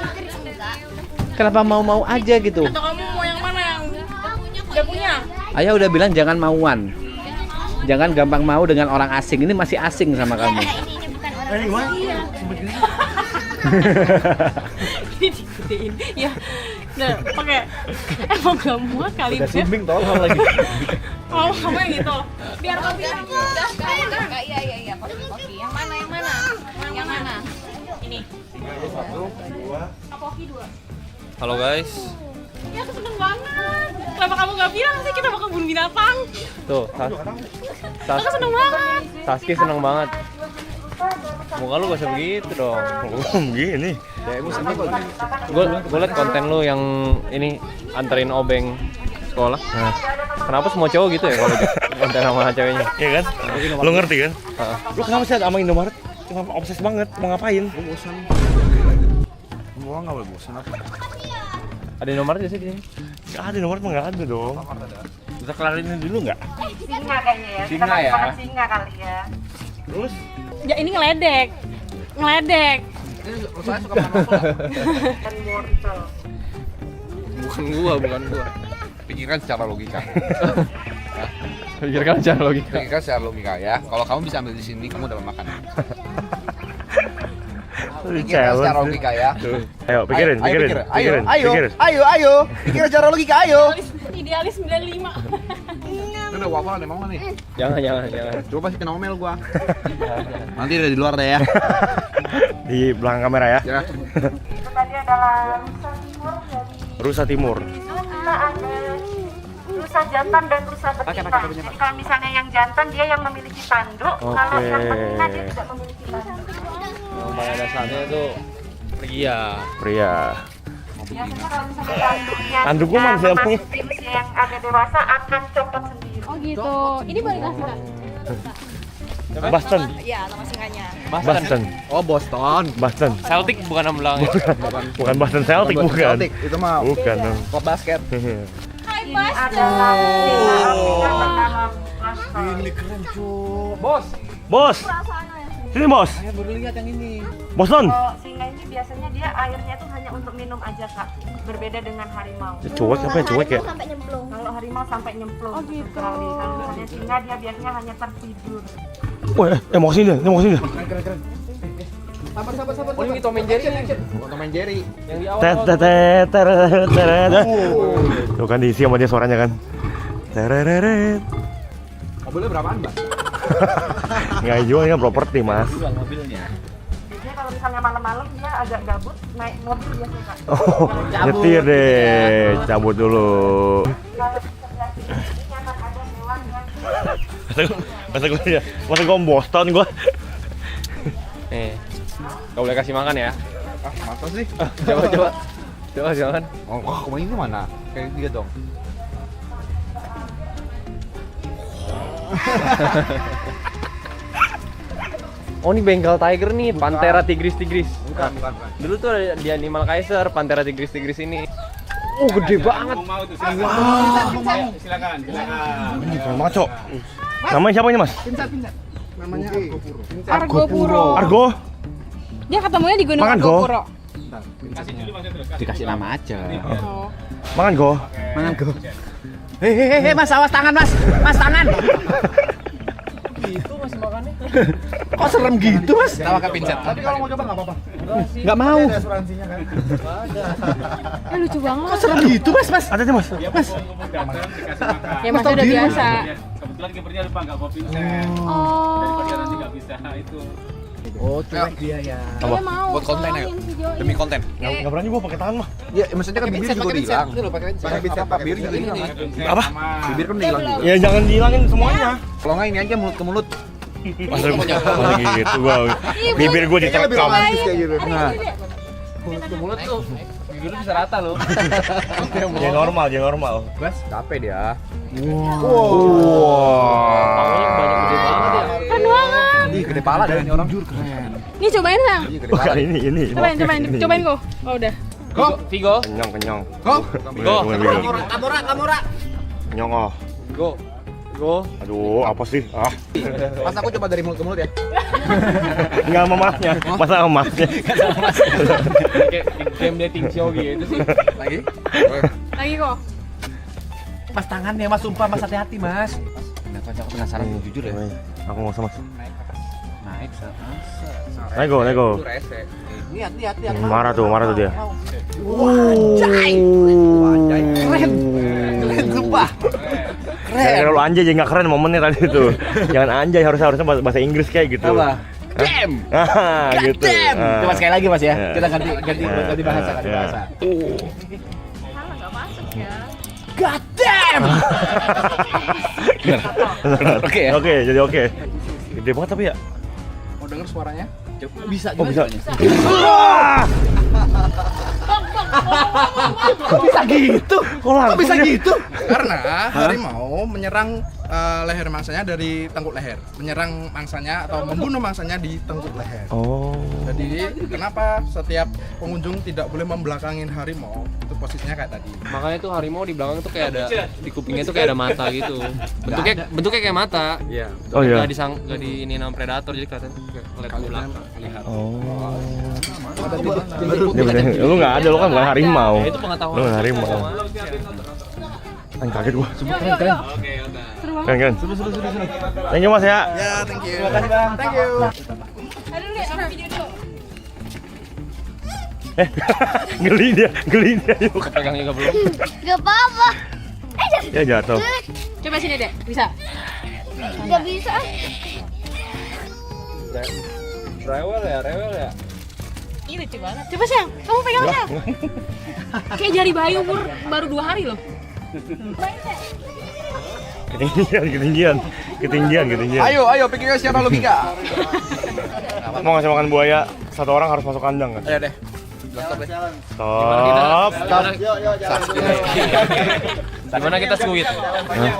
Kenapa mau-mau aja gitu? Atau kamu mau yang mana yang udah punya? Ayah udah bilang jangan mauan. Jangan gampang mau dengan orang asing. Ini masih asing sama kamu. Ini gimana? Ini digedein. Ya. Nah, pakai emang gak muat kali Udah ya. swimming tolong lagi. Oh, kamu yang gitu. Biar topi yang Iya, kopi. Yang mana? Yang mana? ini. Kopi 2. Halo guys. Ya, aku seneng banget. Kenapa kamu gak bilang sih kita bakal kebun binatang? Tuh, Aku seneng banget. Saski seneng banget. Muka lu gak usah begitu dong. Gini. Gue liat konten lu yang ini anterin obeng sekolah. Kenapa semua cowok gitu ya kalau konten sama ceweknya? Iya kan? Lu ngerti kan? Heeh. Lu kenapa sih sama Indomaret? Kenapa obses banget? Mau ngapain? Gue bosan. Gua nggak boleh bosan apa? Ada nomor aja sih di sini. Nggak ada Indomaret mah nggak ada dong. Kita kelarin dulu nggak? Singa kayaknya ya. Singa Kita ya? makan singa kali ya. Terus? Ya ini ngeledek. Ini saya suka makan bakso nggak? Dan wortel. Bukan gua. Pikirkan secara logika. Pikirkan aja logika. Pikirkan secara logika ya. Kalau kamu bisa ambil di sini, kamu dapat makan. Pikirkan secara logika ya. Ayo, pikirin. Ayo. Pikir secara logika, ayo. Idealis 95. Ini udah waffle nih, mau nih. Jangan. Coba sih kena omel gua. Nanti udah di luar deh ya. Di belakang kamera ya. Ya. Itu tadi adalah rusa timur dari Rusa Timur. kita ada rusa jantan dan rusa betina. Jadi kalau misalnya yang jantan dia yang memiliki tanduk, kalau yang betina dia tidak memiliki tanduk. Pada dasarnya itu pria. Biasanya kalau misalnya tanduknya Tanduk gua mana sih sudah emangnya? memasuki usia yang agak dewasa akan copot sendiri. Oh gitu. Ini balik kasih Kak. Boston. Iya, nama singanya. Boston. Oh, Boston. Boston. Celtic bukan nama belakangnya. Bukan Boston Celtic, bukan. Itu mah Bukan. klub basket. Hai Ini adalah singa Afrika bernama Boston. keren, Cuk. Bos. Sini bos. Saya baru lihat yang ini. Boston. Kalau singa ini biasanya dia airnya tuh hanya untuk minum aja kak, berbeda dengan harimau. Cuek apa ya? Cuek ya? Sampai nyemplung. Kalau harimau sampai nyemplung. Oh gitu. Kalau misalnya singa dia biasanya hanya tertidur. Wah, emosi dia. Sabar. Oh ini Tom and Jerry nih. Tom and Jerry. Yang di awal. Tuh kan diisi sama dia suaranya kan. Tereret. Mobilnya berapaan, Mbak? Nggak jual kan properti mas. Jual mobilnya. Biasanya kalau misalnya malam-malam dia agak gabut naik mobil biasanya kak. Oh, nyetir deh, cabut dulu. Kalau sebelah sini ini akan ada hewan yang Masa gue Boston gue. Nih. Gak boleh kasih makan ya. Masa sih? Coba jangan. Oh, kamu ini mana? Kayak dia dong. Oh ini Bengal Tiger nih, Panthera tigris. Bukan. Dulu tuh ada di Animal Kaiser, Panthera tigris ini. Oh gede banget. Silakan. Ini keren banget cok. Namanya siapa ini mas? Namanya Argo Puro. Argo. Dia ketemunya di Gunung Makan, Argo Go. Puro. Dikasih nama aja. Oh. Makan go. Hehehe, mas, awas tangan mas. Mas, tangan. Gitu masih makannya. Kok serem gitu mas? Tawa ke pincet. Tapi kalau mau coba nggak apa-apa. Nggak mau. Ada asuransinya kan? Lucu banget. Kok serem gitu mas? Ada nih mas. Ya masih udah biasa. Kebetulan kipernya lupa nggak bawa pinset. Oh. Daripada nanti nggak bisa itu. Oh, cuek dia ya. Dia mau. Buat konten ya? tolongin videoin. Demi konten. Nggak berani gua pakai tangan mah. Ya, maksudnya kan bibir juga udah hilang. Ini loh pakai pincet. Pakai pincet Pak, bibir juga hilang. Apa? Bibir kan udah hilang juga. Ya jangan dihilangin semuanya. Kalau nggak ini aja mulut ke mulut. Masa gitu gua. Bibir gua Kayaknya lebih diterkam. romantis kayak gitu. Nah. Mulut ke mulut tuh. Bibir lu bisa rata loh. Jangan normal. Bas, capek dia. Tangannya banyak gede banget ya. Keren banget. Gede pala dari orang. Jujur keren. Nih cobain Sang. Iya gede Bukan pala. ini. Cobain kok. Oh udah. Vigo. Kenyang. Go. Kamora. Kenyang oh. Go. Aduh, apa sih? Pas aku coba dari mulut ke mulut ya. Enggak sama masnya. Masa sama masnya? Kayak game dating show gitu sih. Lagi kok. Mas tangannya Mas, sumpah Mas, hati-hati Mas. Kenapa aku penasaran jujur ya? Aku nggak usah mas. Naik Nego. Lihat. Marah tuh dia. Anjay. Keren sumpah. Kayak lu anjay aja nggak keren momennya tadi tuh. Jangan anjay, harusnya bahasa Inggris kayak gitu. Apa? Damn. Gitu. Coba sekali lagi Mas ya. Kita ganti bahasa. God damn. Oke ya? Oke, jadi oke. Gede banget tapi ya. Mau denger suaranya? Bisa. Bisa. Kok bisa gitu? Kok bisa gitu? Karena harimau menyerang leher mangsanya dari tengkuk leher, menyerang mangsanya atau membunuh mangsanya di tengkuk leher. Oh. Jadi kenapa setiap pengunjung tidak boleh membelakangin harimau? Itu posisinya kayak tadi. Makanya tuh harimau di belakang tuh kayak ada di kupingnya tuh kayak ada mata gitu. Bentuknya kayak mata. Iya. Oh iya. Gak di ini nama predator jadi kelihatan ngeliat ke belakang. Oh. Lu nggak ada, lu kan bukan harimau. Ya, itu pengetahuan. Lu nggak harimau. Kaget gua. Keren. Keren. Thank you mas ya. Ya, thank you. Terima kasih Bang. Thank you. Aduh deh, aku video dulu. Geli dia yuk. Pegang juga belum. Gak apa-apa. Ya jatuh. Coba sini deh, bisa. Gak bisa. Rewel ya. Ini lucu banget. Coba Sayang, kamu pegang Sayang. Kayak jari bayi umur baru 2 hari loh. Ketinggian. Ayo pikirnya secara logika. Mau ngasih makan buaya, satu orang harus masuk kandang kan? Ayo deh. Stop. Gimana kita squid? Ayo,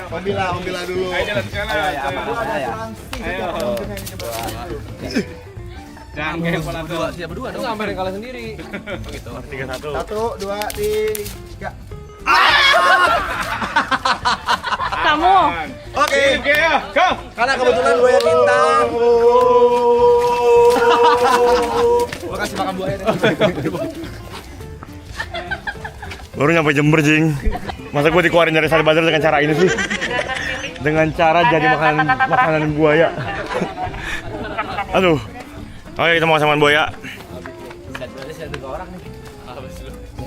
Pembila dulu. Ayo jalan sekali. Jangan kayak kepala dua. Siapa berdua Lu sampai kalah sendiri. Gitu. 3-1. 1, 2, 3. Kamu. Oke. Go. Karena kebetulan buaya bintang. Gua kasih makan buaya deh. Baru nyampe Jember jing. Masa gue dikeluarin dari Sari Bazar dengan cara ini sih? Dengan cara jadi makanan buaya. Aduh. Oke, kita mau makan buaya.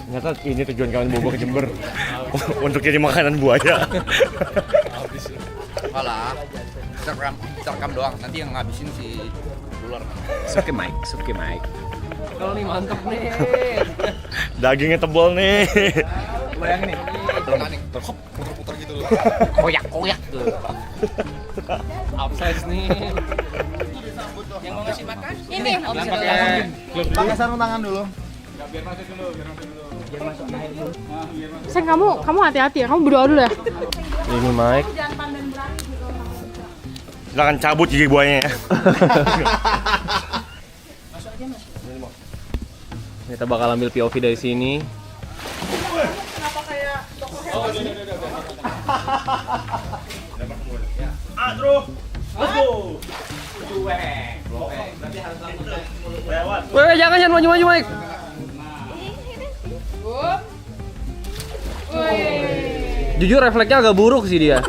Ternyata ini tujuan kalian bawa ke Jember untuk jadi makanan buaya. Alah, kita rekam doang. Nanti yang ngabisin si ular. Suke Mike. Kalau nih mantep nih. Dagingnya tebal nih. Bayangin nih. Puter-puter gitu loh. Koyak tuh. Upsize nih. Yang mau ngasih makan? Ini. Pakai sarung tangan dulu. Biar masuk dulu. Sayang, kamu hati-hati ya. Kamu berdoa dulu ya. Ini Mike. Jangan pandang berani gitu. Silakan cabut gigi buayanya ya. Kita bakal ambil POV dari sini. Weh, jangan maju Mike. Jujur refleksnya agak buruk sih dia.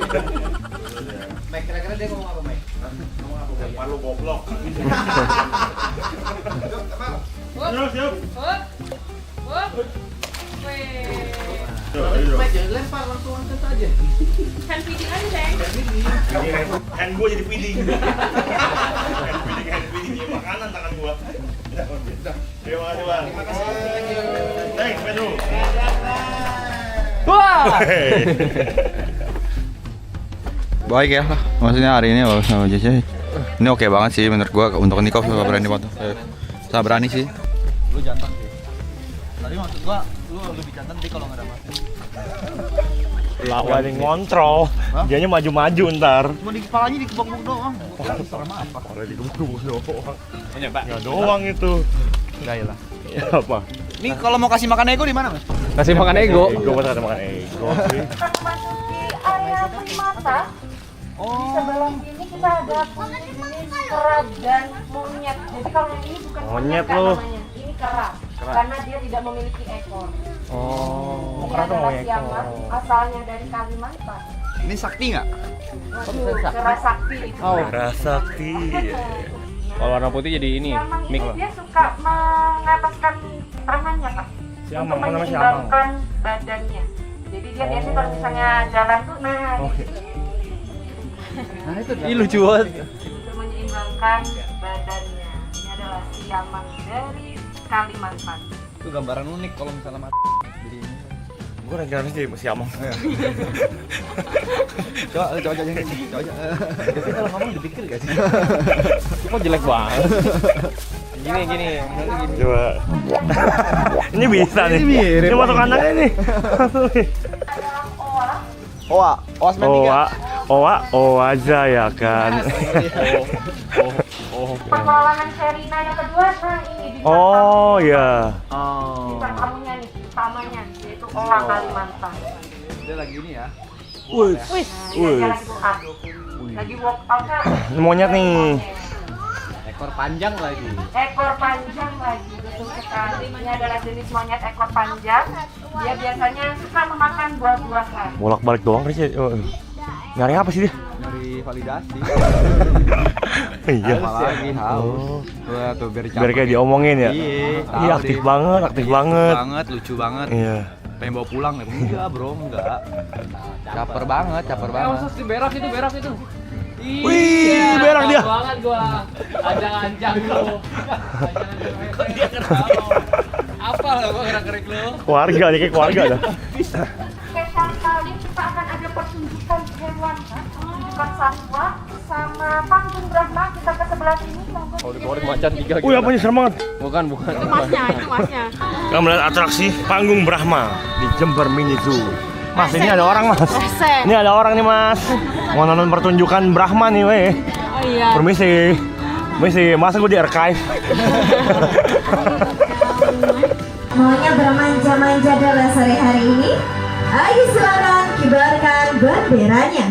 Mike, kira-kira dia ngomong apa, Mike? Palu goblok. Mike, jangan lempar, langsung angkat aja. Hand feeding aja, Sayang. Hand gue jadi feeding. Hand feeding jadi makanan tangan gue. Terima kasih bang. Thanks Pedro. Wah. Baik ya, maksudnya hari ini bagus sama JC. Ini oke banget sih menurut gua untuk Niko sama berani foto. Saya berani sih. Lu jantan sih. Tadi maksud gua lu lebih jantan sih kalau nggak ada mas. Lawan yang ngontrol. Dianya maju-maju ntar. Cuma di kepalanya dikebok-bok doang. Serem apa? Kalau dikebok-bok doang. Ya doang itu. Enggak ya lah. Ya apa? Ini kalau mau kasih makan ego di mana, Mas? Kasih makan ego. Ego buat makan ego sih. Memasuki area primata. Di sebelah sini kita ada jenis kera dan monyet. Jadi kalau yang ini bukan Monyet Kak, loh. namanya. Ini kera. Karena dia tidak memiliki ekor. Oh, Ini kera tuh adalah mau siamang, asalnya dari Kalimantan. Ini sakti nggak? Kera sakti itu. Rasakti. Kalau warna putih jadi ini. Siamang Mik. ini dia suka mengataskan tangannya, Kak. Siamang, Untuk apa namanya menyeimbangkan badannya. Jadi dia biasanya kalau misalnya jalan tuh gitu. Nah itu. Ih lucu banget. Untuk menyeimbangkan badannya. Ini adalah siamang dari Kalimantan. Itu gambaran unik kalau misalnya mati. Jadi ini. Gue rencananya jadi siamang. Coba aja. Tapi kalau ngomong dipikir gak sih? Kok jelek banget. Gini. Coba. Ini bisa nih. Ini mirip. Ini masuk kandangnya nih. Oa Jaya kan. Petualangan Sherina yang kedua, nah ini di Oh ya. bintang tamunya nih, utamanya yaitu Oa Kalimantan. Dia lagi ini ya. Wih. Dia lagi walk lagi walk out-nya. Monyet nih. Ekor panjang lagi. Ekor panjang lagi, betul sekali. Ini adalah jenis monyet ekor panjang. Dia biasanya suka memakan buah-buahan. Bolak-balik doang sih. Nyari apa sih dia? Nyari validasi. Iya. Apalagi haus. Tuh Biar kayak diomongin ya. Iya, aktif banget. Lucu banget. Iya. Pengen bawa pulang ya? Enggak bro, enggak. Caper banget. Khusus di berak itu. Wih, berak dia. Banget gua. Anjang-anjang lu. Kok dia kenal? Apa lo gua gerak-gerik lu? Keluarga nih, kayak keluarga dah. Spesial kali kita akan ada pertunjukan hewan, kan? Pertunjukan satwa sama panggung Brahma. Kita ke sebelah sini. Oh, dikeluarin macan 3 gitu. Wih, apanya serem banget. Bukan. Itu masnya. Kita melihat atraksi panggung Brahma di Jember Mini Zoo. Mas, ini ada orang, Mas. Ini ada orang nih, Mas. Mau nonton pertunjukan Brahma nih, weh. Oh iya. Permisi. Masa gue di archive? Maunya bermanja-manja dalam sore hari ini? Ayo silakan kibarkan benderanya.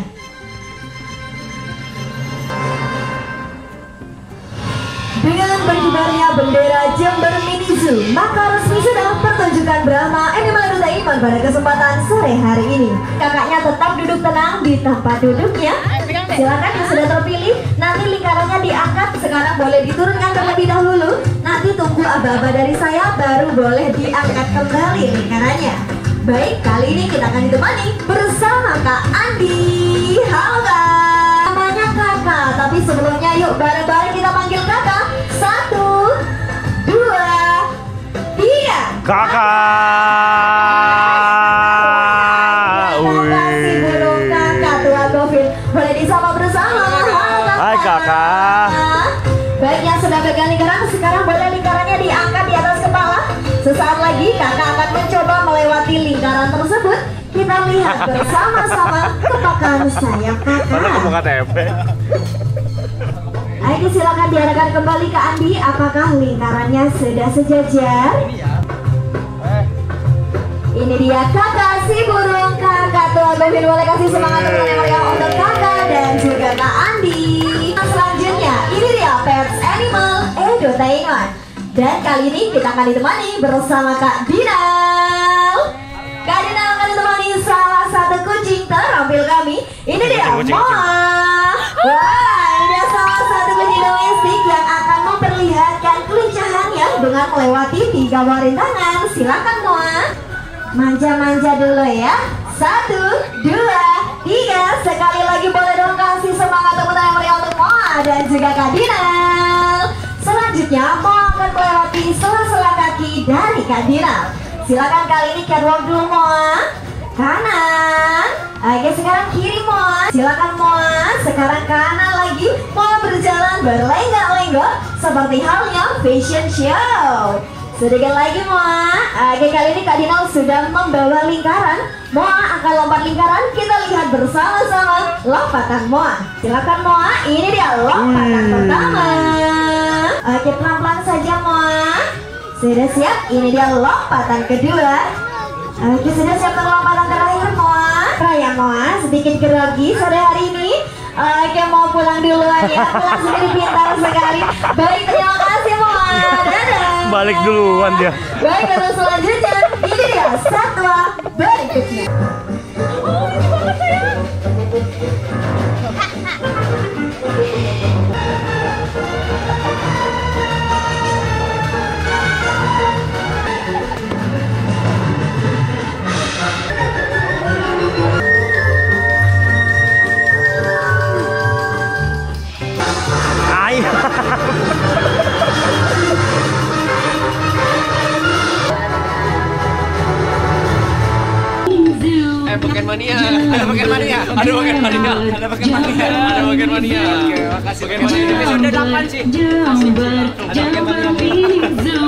Dengan berkibarnya bendera Jember Mini Zoo, maka resmi sudah pertunjukan Brahma Animal Entertainment pada kesempatan sore hari ini. Kakaknya tetap duduk tenang di tempat duduknya. Silakan yang sudah terpilih, nanti lingkarannya diangkat. Sekarang boleh diturunkan terlebih dahulu. Nanti tunggu aba-aba dari saya, baru boleh diangkat kembali lingkarannya. Baik, kali ini kita akan ditemani bersama Kak Andi. Halo Kak. Namanya Kakak, tapi sebelumnya yuk bareng-bareng kita panggil Kakak. 1, 2, 3. Kakak. Terima kasih burung Kakak tua Govin. Boleh disapa bersama. Halo Kakak. Hai Kakak. Baik, yang sudah pegang lingkaran, sekarang boleh lingkarannya diangkat di atas kepala. Sesaat lagi kakak akan mencoba melewati lingkaran tersebut. Kita lihat bersama-sama kepakan sayap Mana kakak. kebuka tempe? Ayo silakan diarahkan kembali ke Andi. Apakah lingkarannya sudah sejajar? Ini dia kakak si burung. Kakak tua Govin, boleh kasih semangat tepuk tangan meriah untuk kakak dan juga Kak Andi. Selanjutnya ini dia Pets Animal Entertainment. Dan kali ini kita akan ditemani bersama Kak Dinal. Kak Dinal akan ditemani salah satu kucing terampil kami. Ini dia Kucing. Moa. Wah, ini dia salah satu kucing domestik yang akan memperlihatkan kelincahannya dengan melewati 3 rintangan. Silakan Moa. Manja-manja dulu ya. 1, 2, 3. Sekali lagi boleh dong kasih semangat tepuk tangan meriah untuk Moa dan juga Kak Dinal. Selanjutnya Moa akan melewati sela-sela kaki dari Kak Dinal. Silakan kali ini catwalk dulu Moa. Kanan. Oke, sekarang kiri Moa. Silakan Moa. Sekarang kanan lagi. Moa berjalan berlenggak-lenggok seperti halnya fashion show. Sedikit lagi Moa. Oke, kali ini Kak Dinal sudah membawa lingkaran. Moa akan lompat lingkaran. Kita lihat bersama-sama lompatan Moa. Silakan Moa. Ini dia lompatan pertama. Oke, pelan-pelan saja Moa. Sudah siap? Ini dia lompatan kedua. Oke, sudah siap untuk lompatan terakhir Moa. Raya Moa sedikit grogi sore hari ini. Oke, mau pulang duluan ya. Pulang sendiri pintar sekali. Baik, terima kasih Moa. Dadah. Balik duluan dia. Baik, untuk selanjutnya ini dia satwa berikutnya. Beken mania, ada beken mania, ada beken mania, ada beken mania, ada beken mania. Oke, makasih beken mania. Ini episode 8 sih. Ada beken mania.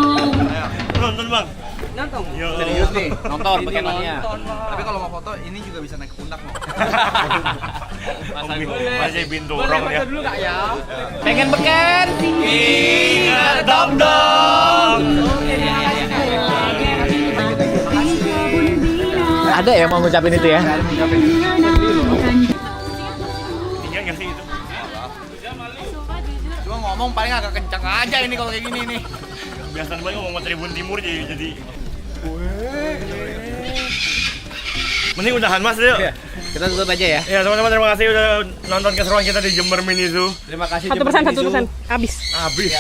Nonton bang. Nonton. Yo. Serius nih, nonton beken mania. Tapi kalau mau foto ini juga bisa naik ke pundak mau. Masih binturong ya. Dulu kak ya. Pengen beken? Ingat dong. Ada yang mau ngucapin itu ya? Tinggal nggak sih itu? Cuma ngomong paling agak kencang aja ini kalau kayak gini nih. Biasanya banget ngomong Tribun Timur jadi. Mending udahan mas yuk. Kita tutup aja ya. Ya teman-teman, terima kasih udah nonton keseruan kita di Jember Mini Zoo. Terima kasih. 1%. Habis. Habis.